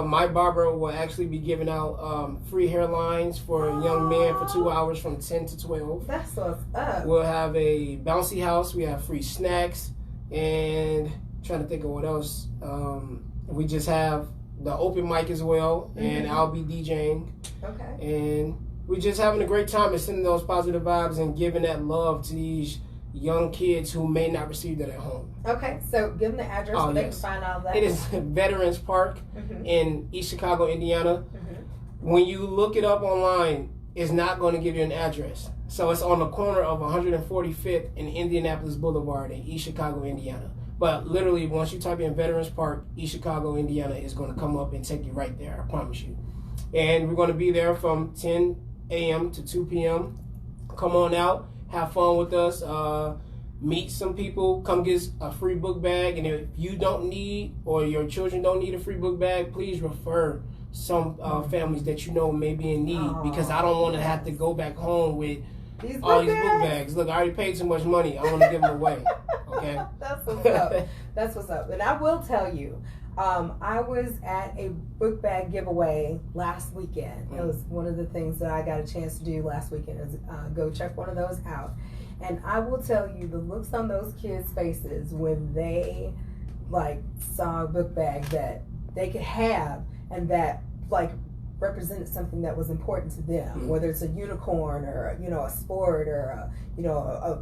My barber will actually be giving out free hairlines for young men for 2 hours from 10 to 12. That's what's up. We'll have a bouncy house. We have free snacks, and trying to think of what else. We just have the open mic as well, and I'll be DJing. And we're just having a great time and sending those positive vibes and giving that love to these young kids who may not receive that at home. So give them the address so they can find out that. It is Veterans Park in East Chicago, Indiana. When you look it up online, it's not going to give you an address. So it's on the corner of 145th and Indianapolis Boulevard in East Chicago, Indiana. But literally, once you type in Veterans Park, East Chicago, Indiana, it's going to come up and take you right there, I promise you. And we're going to be there from 10 a.m. to 2 p.m. Come on out. Have fun with us, meet some people, come get a free book bag, and if you don't need or your children don't need a free book bag, please refer some families that you know may be in need, because I don't want to have to go back home with all these book bags. Look, I already paid too much money. I want to give them away. Okay? That's what's up. That's what's up. And I will tell you, I was at a book bag giveaway last weekend. It was one of the things that I got a chance to do last weekend is go check one of those out. And I will tell you, the looks on those kids' faces when they saw a book bag that they could have and that represented something that was important to them, whether it's a unicorn or a sport or a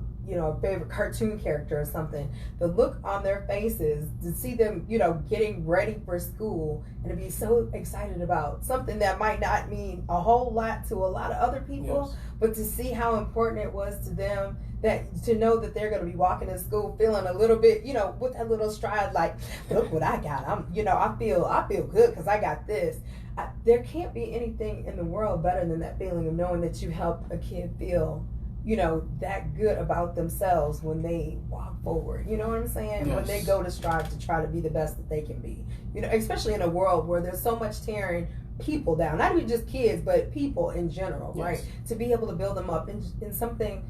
favorite cartoon character or something. The look on their faces to see them, getting ready for school and to be so excited about something that might not mean a whole lot to a lot of other people, but to see how important it was to them, that to know that they're going to be walking to school feeling a little bit, with that little stride, like, look what I got. I feel good because I got this. There can't be anything in the world better than that feeling of knowing that you help a kid feel, that good about themselves when they walk forward. You know what I'm saying? Yes. When they go to strive to try to be the best that they can be. Especially in a world where there's so much tearing people down, not even just kids, but people in general, right? To be able to build them up in something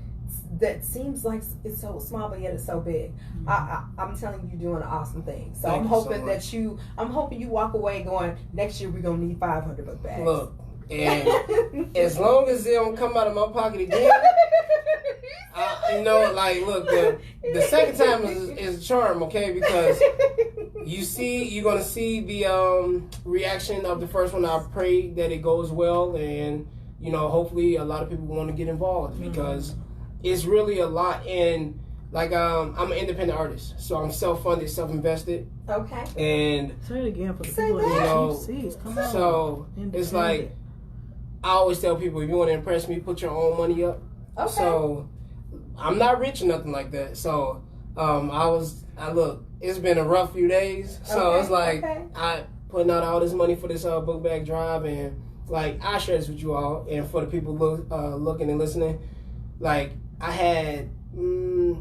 that seems like it's so small, but yet it's so big. I'm telling you, you're doing an awesome thing. So I'm hoping I'm hoping you walk away going, next year we're gonna need 500 book bags. Look, and as long as they don't come out of my pocket again, look, the second time is a charm, okay? Because you're gonna see the reaction of the first one. I pray that it goes well, and hopefully a lot of people want to get involved because it's really a lot. And I'm an independent artist, so I'm self-funded, self-invested. Okay. And say it again for the people. Come on. So it's like I always tell people, if you want to impress me, put your own money up. Okay. So I'm not rich or nothing like that. So look, it's been a rough few days. So it's like I putting out all this money for this book bag drive, and I share this with you all, and for the people looking and listening, I had 3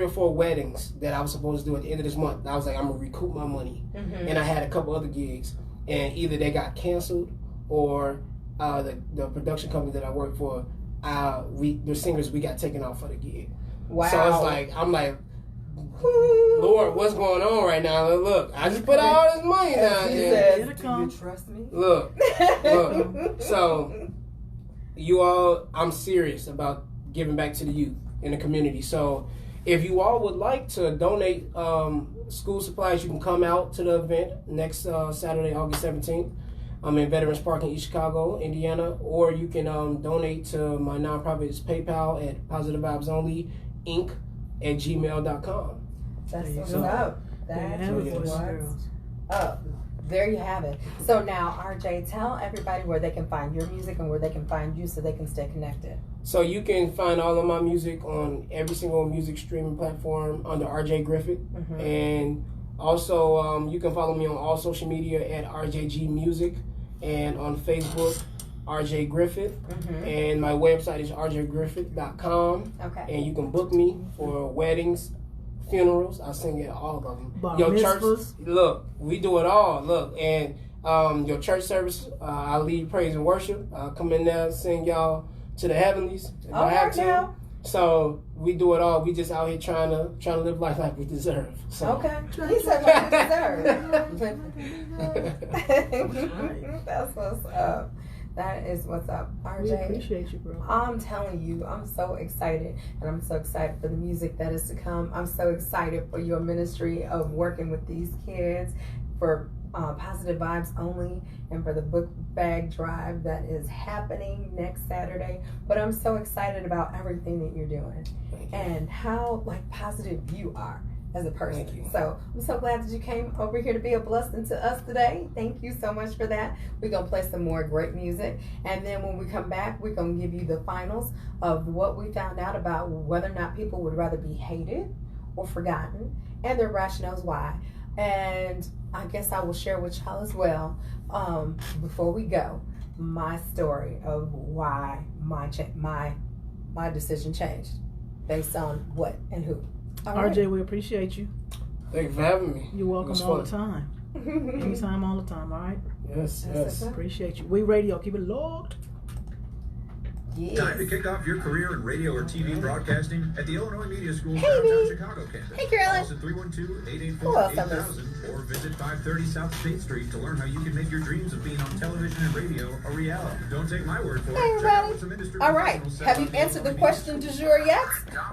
or 4 weddings that I was supposed to do at the end of this month. I was like, I'm gonna recoup my money, and I had a couple other gigs, and either they got canceled or the production company that I work for, the singers, we got taken off for the gig. Wow. So it's like, I'm like, Lord, what's going on right now? Look, I just put out all this money down there. Do you trust me? Look. So you all, I'm serious about giving back to the youth in the community. So if you all would like to donate school supplies, you can come out to the event next Saturday, August 17th. I'm in Veterans Park in East Chicago, Indiana, or you can donate to my nonprofit's PayPal at positivevibesonlyinc@gmail.com. That's what's up. That's what's up. There you have it. So now, RJ, tell everybody where they can find your music and where they can find you so they can stay connected. So you can find all of my music on every single music streaming platform under RJ Griffith. And also, you can follow me on all social media at RJG Music, and on Facebook, RJ Griffith. And my website is rjgriffith.com. Okay. And you can book me for weddings, funerals. I sing at all of them. Your church, look, we do it all. Look, and your church service, I lead praise and worship. Come in there, sing y'all to the heavenlies. If I have to. So we do it all. We just out here trying to live life like we deserve. So. Okay. He said like we deserve. That's what's up. That is what's up, RJ. We appreciate you, bro. I'm telling you, I'm so excited, and I'm so excited for the music that is to come. I'm so excited for your ministry of working with these kids, for Positive Vibes Only, and for the book bag drive that is happening next Saturday. But I'm so excited about everything that you're doing and how positive you are as a person. So I'm so glad that you came over here to be a blessing to us today. Thank you so much for that. We're going to play some more great music, and then when we come back, we're going to give you the finals of what we found out about whether or not people would rather be hated or forgotten, and their rationales why. And I guess I will share with y'all as well, before we go, my story of why my decision changed based on what and who. RJ, we appreciate you. Thank you for having me. You're welcome all the time. Anytime, all the time, all right? Yes. Appreciate you. We radio, keep it locked. Yes. Time to kick off your career in radio or TV broadcasting at the Illinois Media School downtown Chicago campus. Hey, Carolyn. Call us at 312-884-8000 or visit 530 South State Street to learn how you can make your dreams of being on television and radio a reality. Don't take my word for it. Check out what some industry all right. Have you answered the question du jour yet?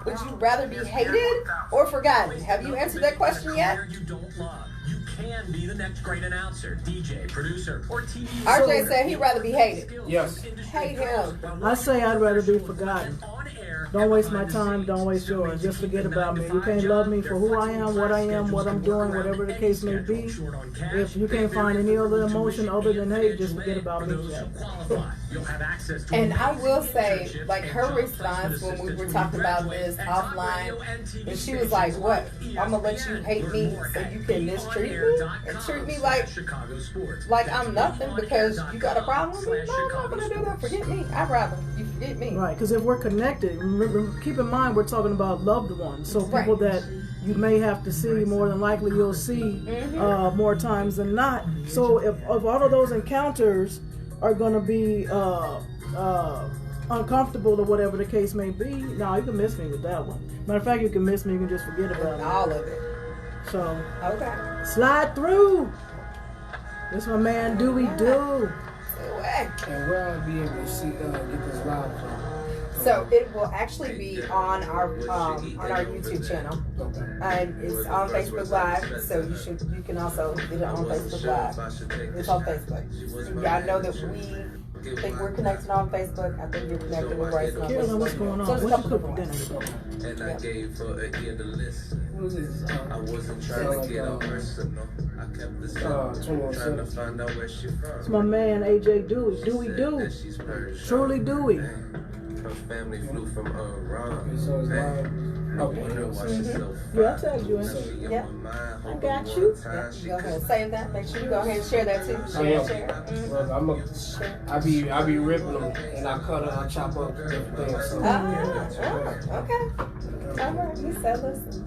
Would you rather be hated or forgotten? Have you answered that question yet? You don't love. You can be the next great announcer, DJ, producer, or TV. RJ said he'd rather be hated. Yes. Hate him. I say I'd rather be forgotten. Don't waste my time, don't waste yours. Just forget about me. You can't love me for who I am, what I'm doing, whatever the case may be. If you can't find any other emotion other than hate, just forget about me. And I will say, like, her response when we were talking about this offline, and she was like, what? I'm going to let you hate me so you can mistreat me? And treat me like I'm nothing because you got a problem with me? No, I'm not going to do that. Forget me. I'd rather you forget me. Right, because if we're connected, remember, keep in mind we're talking about loved ones. So people that you may have to see, more than likely you'll see more times than not. So if all of those encounters are going to be uncomfortable or whatever the case may be, no, you can miss me with that one. Matter of fact, you can miss me, you can just forget about it. All of it. So, okay. Slide through. This my man Dewey Do. And where I'll be able to see get this live from. So it will actually be on our YouTube channel, and it's on Facebook Live. So you can also get it on Facebook Live. It's on Facebook. Yeah, I know that we think we're connected on Facebook. I think you're connected with Bryson on Facebook. What's going on? So there's a couple different ones. And I gave her a year to listen. I wasn't trying to get on personal. I kept the song, trying to find out where she from. It's my man AJ Dewey. Dewey Do. Truly Dewey. Her family flew from Iran. Yeah, I'll tell you. Yeah. I got you. Yeah, go ahead and save that. Make sure you go ahead and share that too. Share. I be ripping them and I cut it, I chop up different things. So. Okay. All right, you said listen.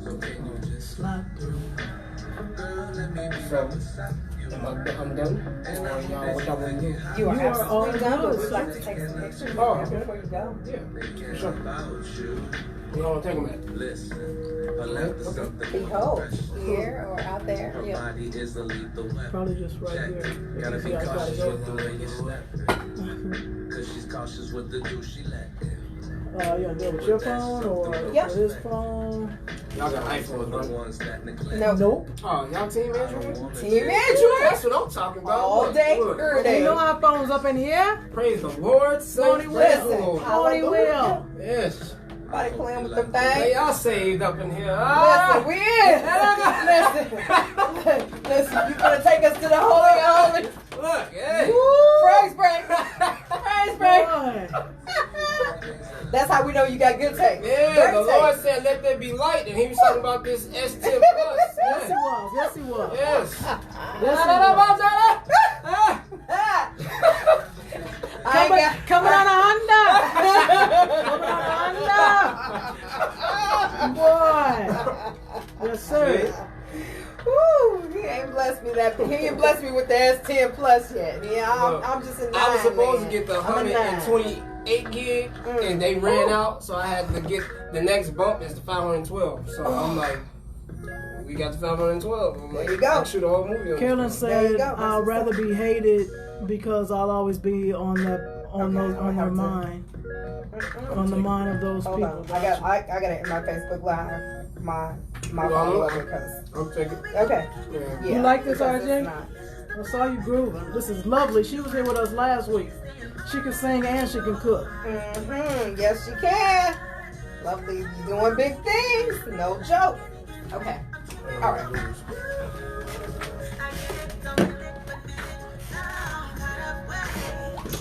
I'm done. What y'all want to do? You are absolutely done, but we'd like to take some pictures before you go. Yeah, sure. You don't want to take them at? Behold, here or out there. Yeah. Probably just right here. Gotta be cautious with the way you slap it. Cause she's cautious with the juice she let in. You gonna do it with your phone or with his phone? Y'all got iPhones, right? Nope. Oh, y'all Team Android? Team Android? That's what I'm talking about. All day, every day. You know our phones up in here? Praise the Lord. Tony Will. Tony Will. Yes. Somebody playing with them things. Hey, y'all saved up in here. Listen, we in. Listen, you gonna take us to the Holy Holy? Look, hey. Praise break. Praise break. That's how we know you got good taste. Yeah, the Lord said, let there be light, and he was talking about this S10 Plus. Yes, he was. Yes, he was. Yes. Coming on a Honda. Coming on a Honda. Boy. Yes, sir. Woo, he ain't blessed me that. He ain't blessed me with the S10 Plus yet. Yeah, I'm just in 9. I was supposed to get the 128 gig, and they ran out, so I had to get the next bump is the 512. So I'm like, we got the 512. I'm like, there you go. I'll shoot the whole movie. Carolyn said, "I'd rather be hated because I'll always be on their mind, on the mind of those people." On. I got it in my Facebook Live. My follower because I'm taking. Okay. Yeah. You like this, RJ? I saw you grooving. This is lovely. She was here with us last week. She can sing and she can cook. Yes, she can. Lovely. You doing big things. No joke. Okay. All right.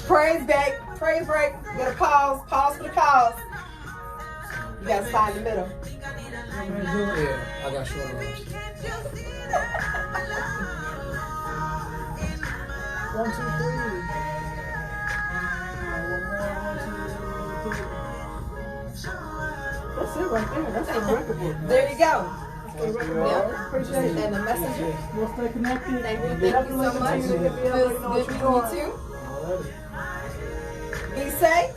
Praise break. Praise break. You gotta pause. Pause for the cause. You gotta sign in the middle. Yeah, I got short arms. 1, 2, 3. That's it right there. That's the record book. There you go. Yeah. Appreciate it. And the messenger. We'll stay connected. Thank you so much. Good meeting you too. Be safe.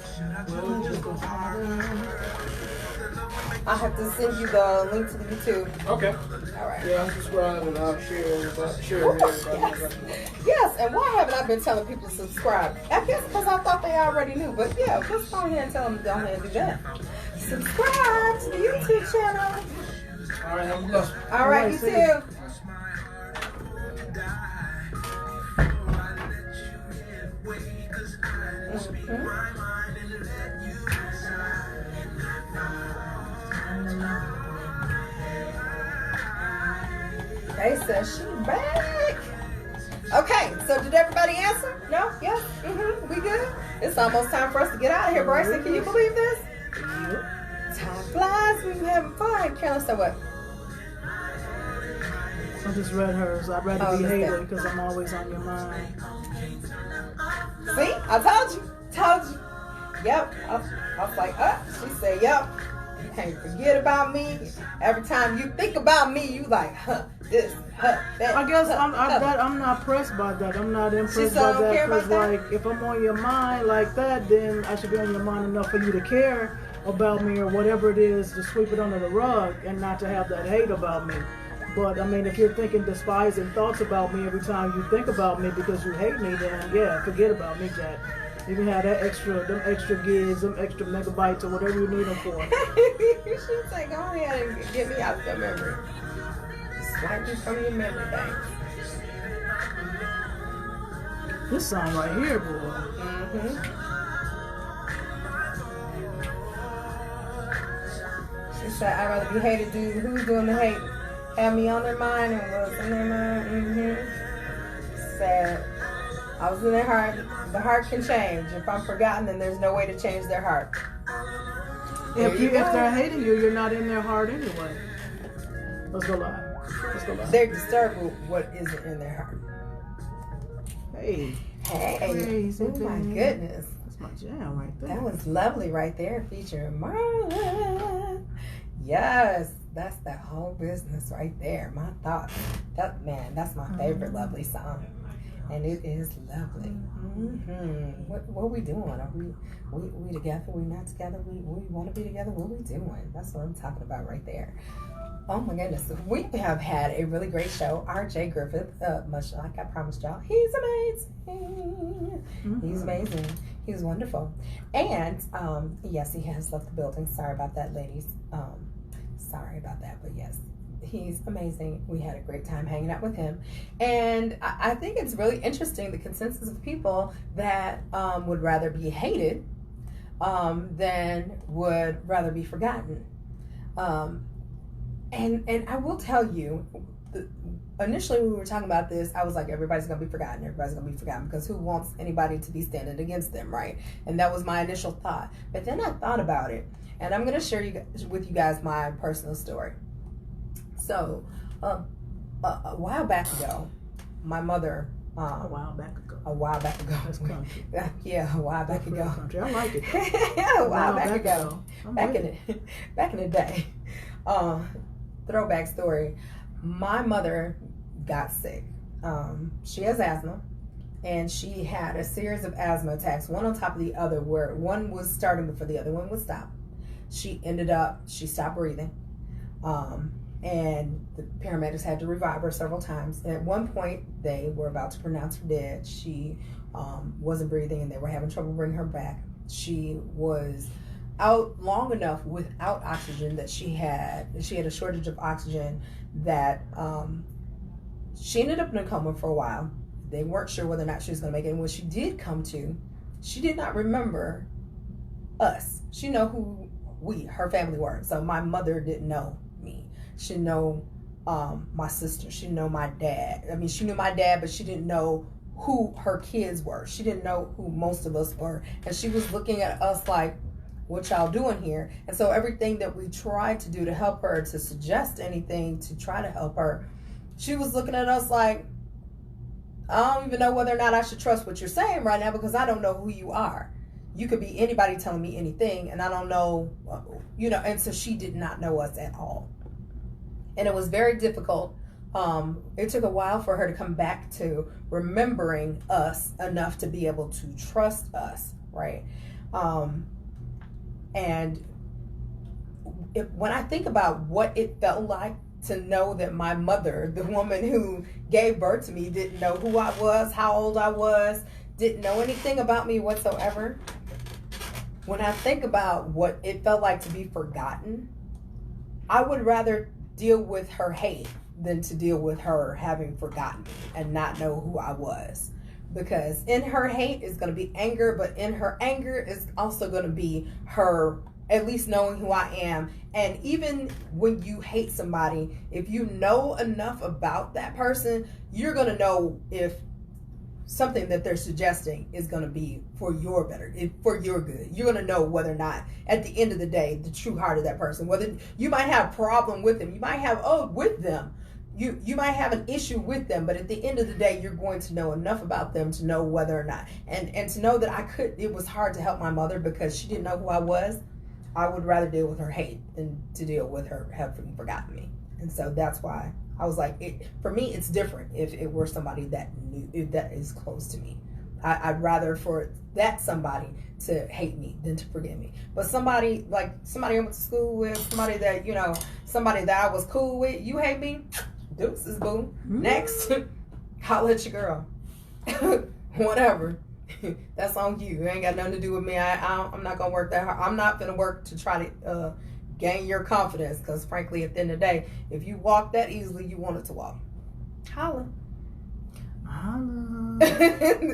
I have to send you the link to the YouTube. Okay. All right. Yeah, I'm subscribed and I'll share everybody. Yes, and why haven't I been telling people to subscribe? I guess because I thought they already knew. But yeah, let's go ahead and tell them to go ahead and do that. Subscribe to the YouTube channel. All right, have a blessed. All right, you too. says she back. Okay, so did everybody answer? No? Yes? We good? It's almost time for us to get out of here, Bryson. Can you believe this? Time flies. We've been having fun. Carolyn said what? I just read hers. I'd rather be hated because I'm always on your mind. See? I told you. Yep. I was like, she said, yep. You can't forget about me. Every time you think about me, you like, this, that. I guess I'm not pressed by that. I'm not impressed by that because, like, if I'm on your mind like that, then I should be on your mind enough for you to care about me or whatever it is, to sweep it under the rug and not to have that hate about me. But I mean, if you're thinking despising thoughts about me every time you think about me because you hate me, then yeah, forget about me, Jack. You can have them extra gigs, them extra megabytes, or whatever you need them for. You should say, go ahead and get me out of your memory. Swipe me from your memory bank. This song right here, boy. She said, I'd rather be hated, dude. Who's doing the hate? Have me on their mind and was in their mind. Said, I was in their heart. The heart can change. If I'm forgotten, then there's no way to change their heart. If they're hating you, you're not in their heart anyway. Let's go live. They're disturbed with what isn't in their heart. Hey. Oh my goodness. That's my jam right there. That was lovely right there, featuring Marlon. Yes, that's that whole business right there. My thoughts. That's my favorite lovely song. And it is lovely. What are we doing? Are we together? We not together? We want to be together? What are we doing? That's what I'm talking about right there. Oh my goodness. We have had a really great show. RJ Griffith, much like I promised y'all, he's amazing. He's amazing. He's wonderful. And yes, he has left the building. Sorry about that, ladies. Sorry about that, but yes. He's amazing. We had a great time hanging out with him. And I think it's really interesting, the consensus of people that would rather be hated than would rather be forgotten. And I will tell you, initially when we were talking about this, I was like, everybody's going to be forgotten. Everybody's going to be forgotten because who wants anybody to be standing against them, right? And that was my initial thought. But then I thought about it, and I'm going to share with you guys my personal story. So, a while back ago, my mother... a while back ago. That's country. Yeah, a while back ago. Country. I like it. Yeah, a while back ago. Back in the day. Throwback story. My mother got sick. She has asthma, and she had a series of asthma attacks, one on top of the other, where one was starting before the other one would stop. She stopped breathing. And the paramedics had to revive her several times. And at one point, they were about to pronounce her dead. She wasn't breathing, and they were having trouble bringing her back. She was out long enough without oxygen that she had a shortage of oxygen that she ended up in a coma for a while. They weren't sure whether or not she was going to make it. And when she did come to, she did not remember us. She knew who her family were. So my mother didn't know me. She knew my sister. She knew my dad. I mean, she knew my dad, but she didn't know who her kids were. She didn't know who most of us were. And she was looking at us like, what y'all doing here? And so everything that we tried to do to help her, to suggest anything to try to help her, she was looking at us like, I don't even know whether or not I should trust what you're saying right now because I don't know who you are. You could be anybody telling me anything, and I don't know, and so she did not know us at all. And it was very difficult. It took a while for her to come back to remembering us enough to be able to trust us, right? And when I think about what it felt like to know that my mother, the woman who gave birth to me, didn't know who I was, how old I was, didn't know anything about me whatsoever. When I think about what it felt like to be forgotten, I would rather deal with her hate than to deal with her having forgotten me and not know who I was. Because in her hate is going to be anger, but in her anger is also going to be her at least knowing who I am. And even when you hate somebody, if you know enough about that person, you're going to know if something that they're suggesting is going to be for your for your good. You're going to know whether or not, at the end of the day, the true heart of that person, whether you might have a problem with them, you might have, with them, you might have an issue with them, but at the end of the day, you're going to know enough about them to know whether or not, and to know that it was hard to help my mother because she didn't know who I was. I would rather deal with her hate than to deal with her having forgotten me. And so that's why I was like, for me, it's different if it were somebody that is close to me. I'd rather for that somebody to hate me than to forgive me. But somebody I went to school with, somebody that I was cool with, you hate me, deuces, boo. Next, holla at your girl. Whatever. That's on you. It ain't got nothing to do with me. I'm not gonna work that hard. I'm not gonna work to try to gain your confidence, because frankly, at the end of the day, if you walk that easily, you want it to walk. Holla.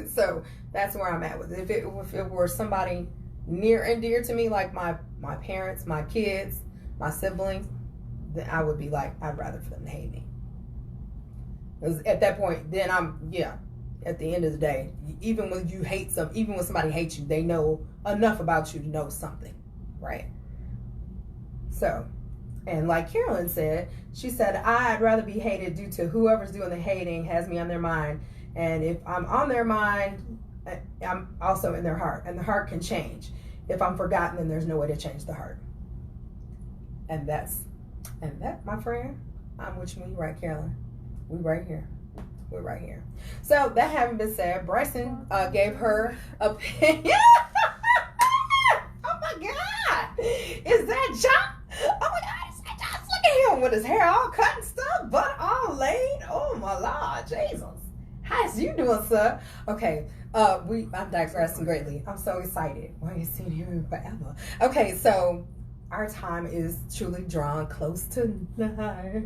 So that's where I'm at with it. If it were somebody near and dear to me, like my parents, my kids, my siblings, then I would be like, I'd rather for them to hate me. Because at that point, then at the end of the day, even when somebody hates you, they know enough about you to know something, right? So, and like Carolyn said, she said, I'd rather be hated due to whoever's doing the hating has me on their mind. And if I'm on their mind, I'm also in their heart. And the heart can change. If I'm forgotten, then there's no way to change the heart. And that, my friend, I'm with you when you're right, Carolyn. We right here. We're right here. So that having been said, Brysen gave her opinion. Oh my God. Is that John? Oh my God, is that John? Look at him with his hair all cut and stuff, but all laid. Oh my Lord, Jesus. How's you doing, sir? Okay, I'm digressing greatly. I'm so excited. Why are you sitting here forever? Okay, so our time is truly drawn close to nigh.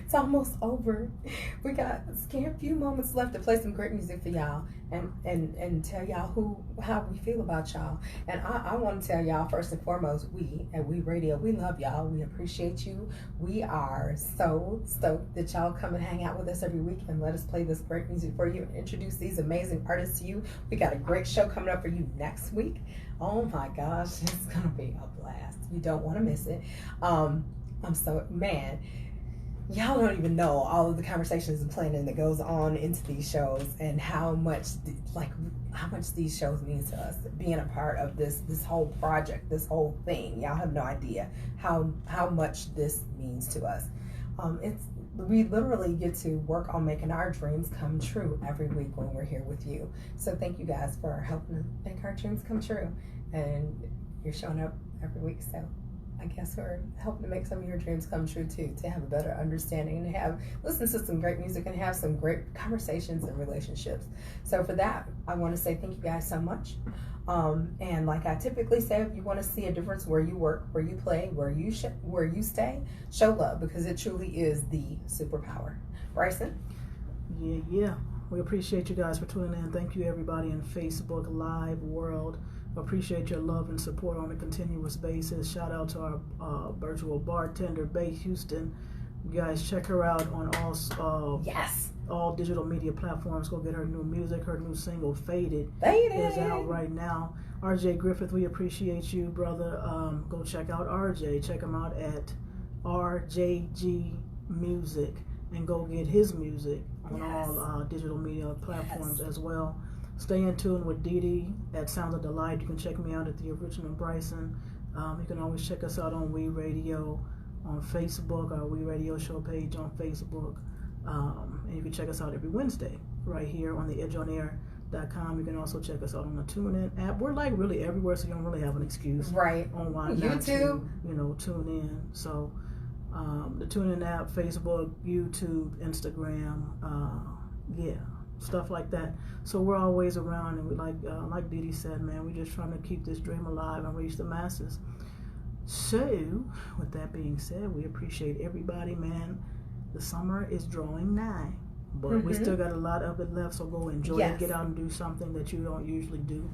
It's almost over. We got a scant few moments left to play some great music for y'all and tell y'all how we feel about y'all. And I want to tell y'all, first and foremost, we at We Radio, we love y'all. We appreciate you. We are so stoked that y'all come and hang out with us every week and let us play this great music for you and introduce these amazing artists to you. We got a great show coming up for you next week. Oh my gosh, it's gonna be a blast. You don't want to miss it. Y'all don't even know all of the conversations and planning that goes on into these shows and how much these shows mean to us. Being a part of this whole project, this whole thing, y'all have no idea how much this means to us. We literally get to work on making our dreams come true every week when we're here with you. So thank you guys for helping us make our dreams come true. And you're showing up every week, so I guess we're helping to make some of your dreams come true too, to have a better understanding and listen to some great music and have some great conversations and relationships. So for that, I want to say thank you guys so much. And like I typically say, if you want to see a difference where you work, where you play, where you stay, show love, because it truly is the superpower. Brysen? Yeah. We appreciate you guys for tuning in. Thank you, everybody in Facebook Live world. Appreciate your love and support on a continuous basis. Shout out to our virtual bartender, Bay Houston. You guys check her out on all digital media platforms. Go get her new music. Her new single, Faded, is out right now. RJ Griffith, we appreciate you, brother. Go check out RJ. Check him out at RJG Music and go get his music on all digital media platforms as well. Stay in tune with Dee Dee at Sounds of Delight. You can check me out at The Original Brysen. You can always check us out on We Radio on Facebook, our We Radio show page on Facebook. And you can check us out every Wednesday right here on the edgeonair.com. You can also check us out on the TuneIn app. We're like really everywhere, so you don't really have an excuse on why not to tune in. So the TuneIn app, Facebook, YouTube, Instagram, stuff like that. So we're always around, and we like Dee Dee said, man, we're just trying to keep this dream alive and reach the masses. So with that being said, we appreciate everybody, man. The summer is drawing nigh, but we still got a lot of it left, so go enjoy it. Get out and do something that you don't usually do.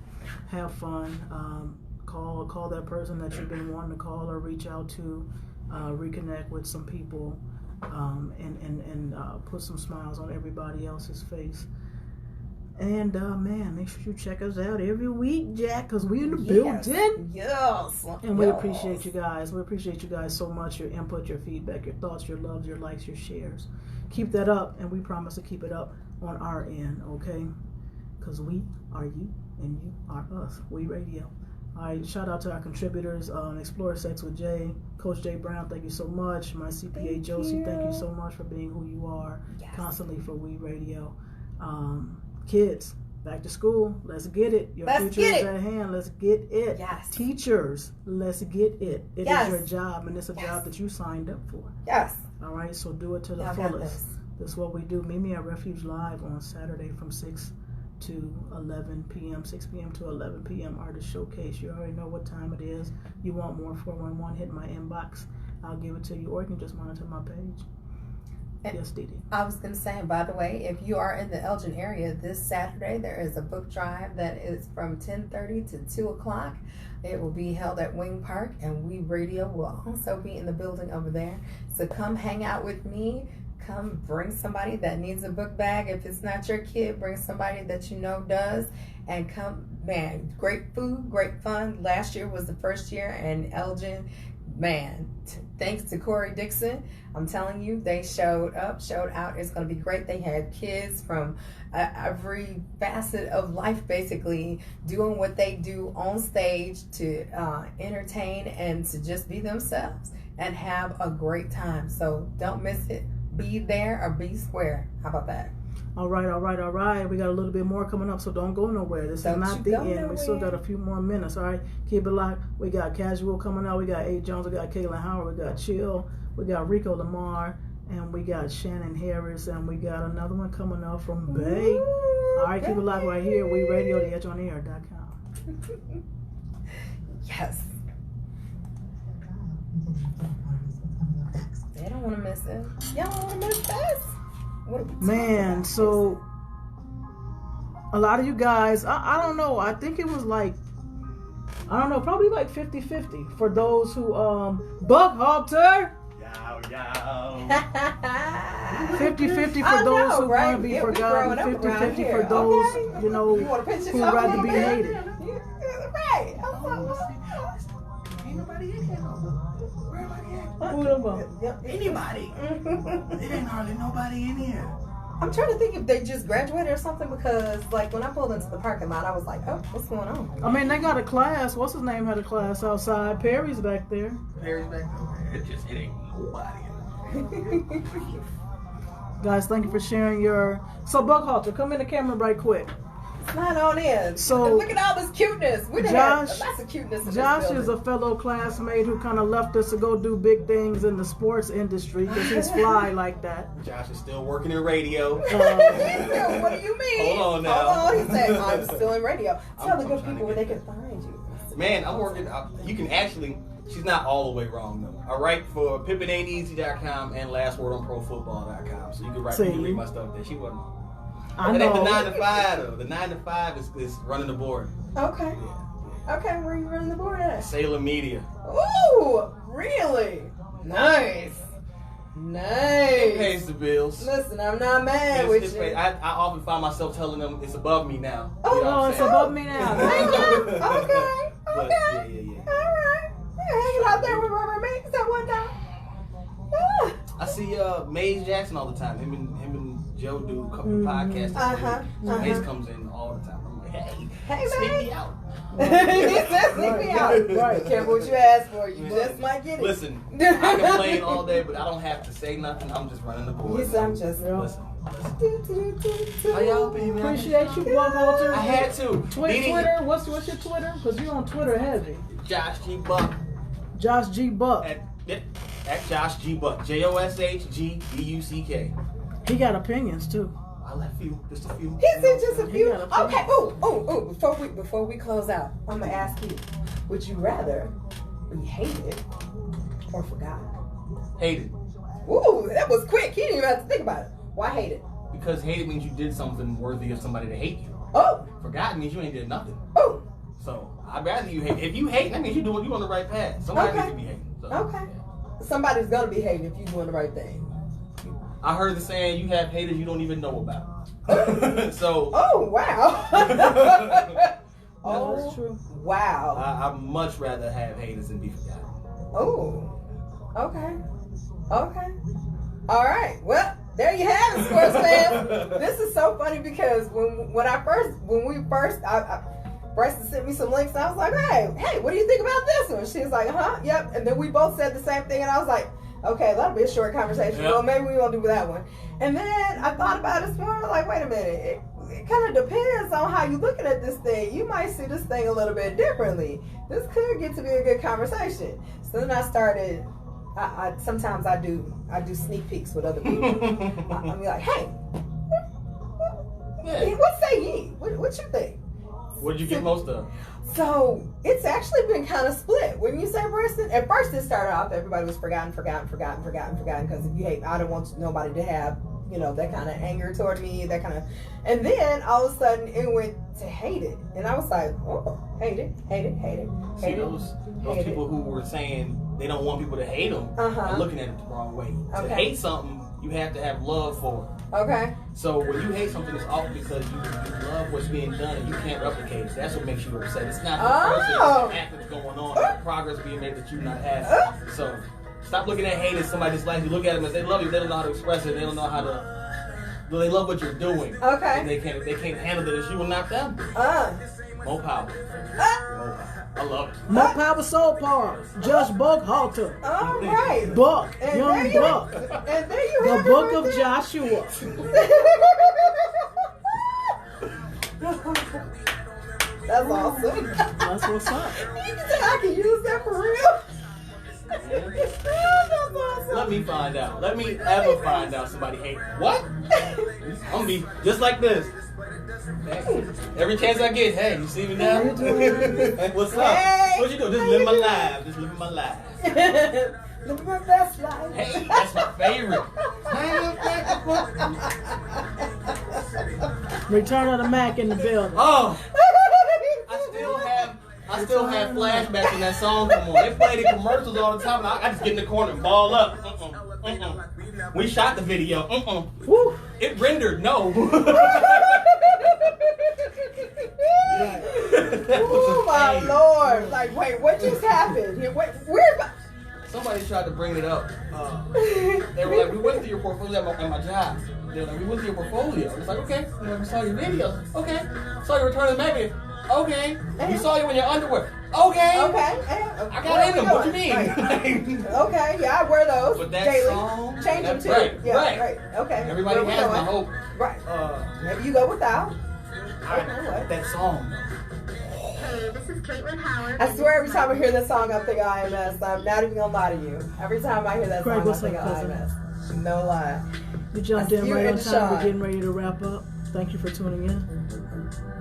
Have fun. Call that person that you've been wanting to call or reach out to, reconnect with some people, and put some smiles on everybody else's face. And man, make sure you check us out every week, Jack, because we in the building. Yes. And we appreciate you guys. We appreciate you guys so much. Your input, your feedback, your thoughts, your loves, your likes, your shares. Keep that up, and we promise to keep it up on our end, okay? Because we are you, and you are us. We Radio. All right, shout out to our contributors on Explore Sex with Jay. Coach Jay Brown, thank you so much. My CPA Josie, thank you so much for being who you are constantly for We Radio. Kids, back to school. Let's get it. Your future is at hand. Let's get it. Yes. Teachers, let's get it. It is your job, and it's a job that you signed up for. Yes. All right, so do it to the fullest. This is what we do. Meet me at Refuge Live on Saturday from 6 to 11 p.m., 6 p.m. to 11 p.m. Artist Showcase. You already know what time it is. You want more 411, hit my inbox. I'll give it to you, or you can just monitor my page. Yes, Dee Dee. I was going to say, by the way, if you are in the Elgin area this Saturday, there is a book drive that is from 10:30 to 2 o'clock. It will be held at Wing Park, and We Radio will also be in the building over there. So come hang out with me. Come bring somebody that needs a book bag. If it's not your kid, bring somebody that you know does. And come, man, great food, great fun. Last year was the first year, and Elgin, man, thanks to Corey Dixon, I'm telling you, they showed up, showed out. It's going to be great. They had kids from every facet of life, basically, doing what they do on stage to entertain and to just be themselves and have a great time. So don't miss it. Be there or be square. How about that? All right. We got a little bit more coming up, so don't go nowhere. This is not the end. Nowhere. We still got a few more minutes, all right? Keep it locked. We got Casual coming out. We got A. Jones. We got Kaylin Howard. We got Chill. We got Rico Lamar. And we got Shannon Harris. And we got another one coming out from Bay. All right, keep it locked right here. We Radio, theedgeonair.com. Yes. They don't want to miss it. Y'all don't want to miss this. Man, so a lot of you guys, I don't know, I think it was like, I don't know, probably like 50-50 for those who, Buck Halter. Yow. 50-50 for those who want to be forgotten, 50-50 for those, you know, who rather be hated. Right. Ain't nobody in here no more. Where everybody at? Who about? Anybody. It ain't hardly nobody in here. I'm trying to think if they just graduated or something, because like when I pulled into the parking lot, I was like, oh, what's going on? I mean, they got a class. What's his name had a class outside. Perry's back there. Perry's back there. It ain't nobody in here. Guys, thank you for sharing your... So, Buck Halter, come in the camera right quick. It's not on in. So look at all this cuteness. We done had lots of cuteness in Josh this building. is a fellow classmate who kind of left us to go do big things in the sports industry because he's fly like that. Josh is still working in radio. What do you mean? Hold on now. Hold on. He said, I'm still in radio. Tell the good people where they can find you. Man, I'm working. You can actually... She's not all the way wrong, though. I write for PippinAintEasy.com and LastWordOnProFootball.com. So you can write, you can read my stuff there. She wasn't... I know. The 9 to 5 though. The 9 to 5 is running the board. Okay. Yeah. Okay, where are you running the board at? Salem Media. Ooh, really? Nice. It pays the bills. Listen, I'm not mad with you. I often find myself telling them it's above me now. Oh, you know it's above me now. Okay. But, yeah. All right. You're hanging out there with Rubber Mix that one time. Yeah. I see Maze Jackson all the time. Him and Joe do a couple of podcasts. So Maze comes in all the time. I'm like, hey, sneak me out. He said sneak me out. Right. Careful what you ask for. You just might get it. Listen, I complain all day, but I don't have to say nothing. I'm just running the board. Yes, I'm just listen. How y'all been, man? Appreciate you, Buck Halter. I had to. Twitter. What's your Twitter? Because you're on Twitter heavy. Josh G. Buck. Josh G. Buck. At Josh G. Buck. JOSHGBUCK. He got opinions too. I'll let few, just a few. He said just a few. Okay. Ooh. Before we close out, I'm gonna ask you: would you rather be hated or forgotten? Hated. Ooh, that was quick. He didn't even have to think about it. Why hated? Because hated means you did something worthy of somebody to hate you. Oh. Forgotten means you ain't did nothing. Oh. So I'd rather you hate. If you hate, that means you're on the right path. Somebody needs to be hating. So, okay. Yeah. Somebody's gonna be hating if you're doing the right thing. I heard the saying, you have haters you don't even know about. So. Oh, wow. Oh, that's true. Wow. I'd much rather have haters than be forgotten. Oh, okay. Okay. All right. Well, there you have it, sports fans. This is so funny because when we first, Bryson sent me some links and I was like, hey, what do you think about this one? She's like, yep. And then we both said the same thing and I was like, okay, that'll be a short conversation. Yep. Well, maybe we won't do that one. And then I thought about it more. I was like, wait a minute. It kind of depends on how you're looking at this thing. You might see this thing a little bit differently. This could get to be a good conversation. So then I started. Sometimes I do sneak peeks with other people. I'm like, hey, what say ye? What you think? What did you get most of? So it's actually been kind of split. When you say Bryson, at first it started off everybody was forgotten. Because if you hate, I don't want nobody to have that kind of anger toward me, that kind of. And then all of a sudden it went to hate it, and I was like, oh, hate it. See, those people who were saying they don't want people to hate them are looking at it the wrong way. To hate something, you have to have love for it. Okay. So when you hate something, it's often because you love what's being done and you can't replicate it. That's what makes you upset. It's not the person, the act that's going on, the progress being made that you're not having. So stop looking at hate as somebody that's like you. Look at them as they love you. They don't know how to express it. They don't know how to. They love what you're doing. Okay. And they can't handle it as you and not them. More power. I love it. More power, soul power. Judge Buckhalter. All right. Buck. And Young Buck. And there you the have book it. of Joshua. That's awesome. That's what's up. I can use that for real. That's awesome. Let me find out. Let me ever find out somebody hate what? I'm gonna be just like this. Every chance I get, hey, you see me now? What's up? Hey. What you doing? Just living my life. Living my my best life. Hey, that's my favorite. Return of the Mac in the building. Oh, I still have flashbacks when that song come on. They play the commercials all the time, and I just get in the corner and ball up. We shot the video. Woo. It rendered no. Oh my Lord! Like, wait, what just happened? Where? Somebody tried to bring it up. They were like, we went through your portfolio at my job. They were like, we went through your portfolio. It's like, okay, we saw your videos. Okay, saw your return of the Mac. Okay, we saw you in your underwear. Okay. Okay. I got in them. What you mean? Right. Okay, yeah, I wear those but that daily. Song, change them too. Right, yeah, right. Okay. Everybody has my hope. Right. Maybe you go without. That song. Hey, this is Caitlin Howard. I swear every time I hear that song, I think of IMS. I'm not even gonna lie to you. Every time I hear that song, I think of IMS. No lie. You jumped in right on time. We're getting ready to wrap up. Thank you for tuning in.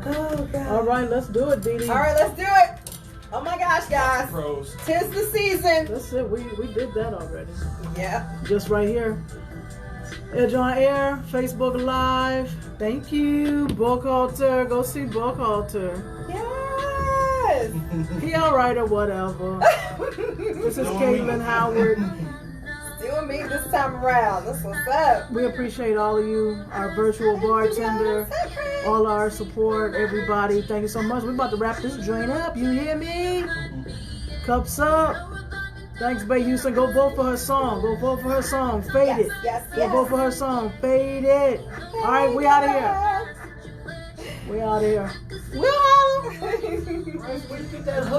Oh, God. All right, let's do it, Dee Dee. All right, let's do it. Oh, my gosh, guys. Pros. 'Tis the season. That's it. We did that already. Yeah. Just right here. Edge on Air, Facebook Live. Thank you, Buckhalter. Go see Buckhalter. Yes. He all right or whatever. This is Caitlin Howard. Doing me this time around. That's what's up. We appreciate all of you, our virtual bartender, all our support, everybody. Thank you so much. We're about to wrap this joint up. You hear me? Cups up. Thanks, Bay Houston. Go vote for her song. Go vote for her song. Fade it. Yes. Go vote for her song. Fade it. All right, we out of here. We out of here. We'll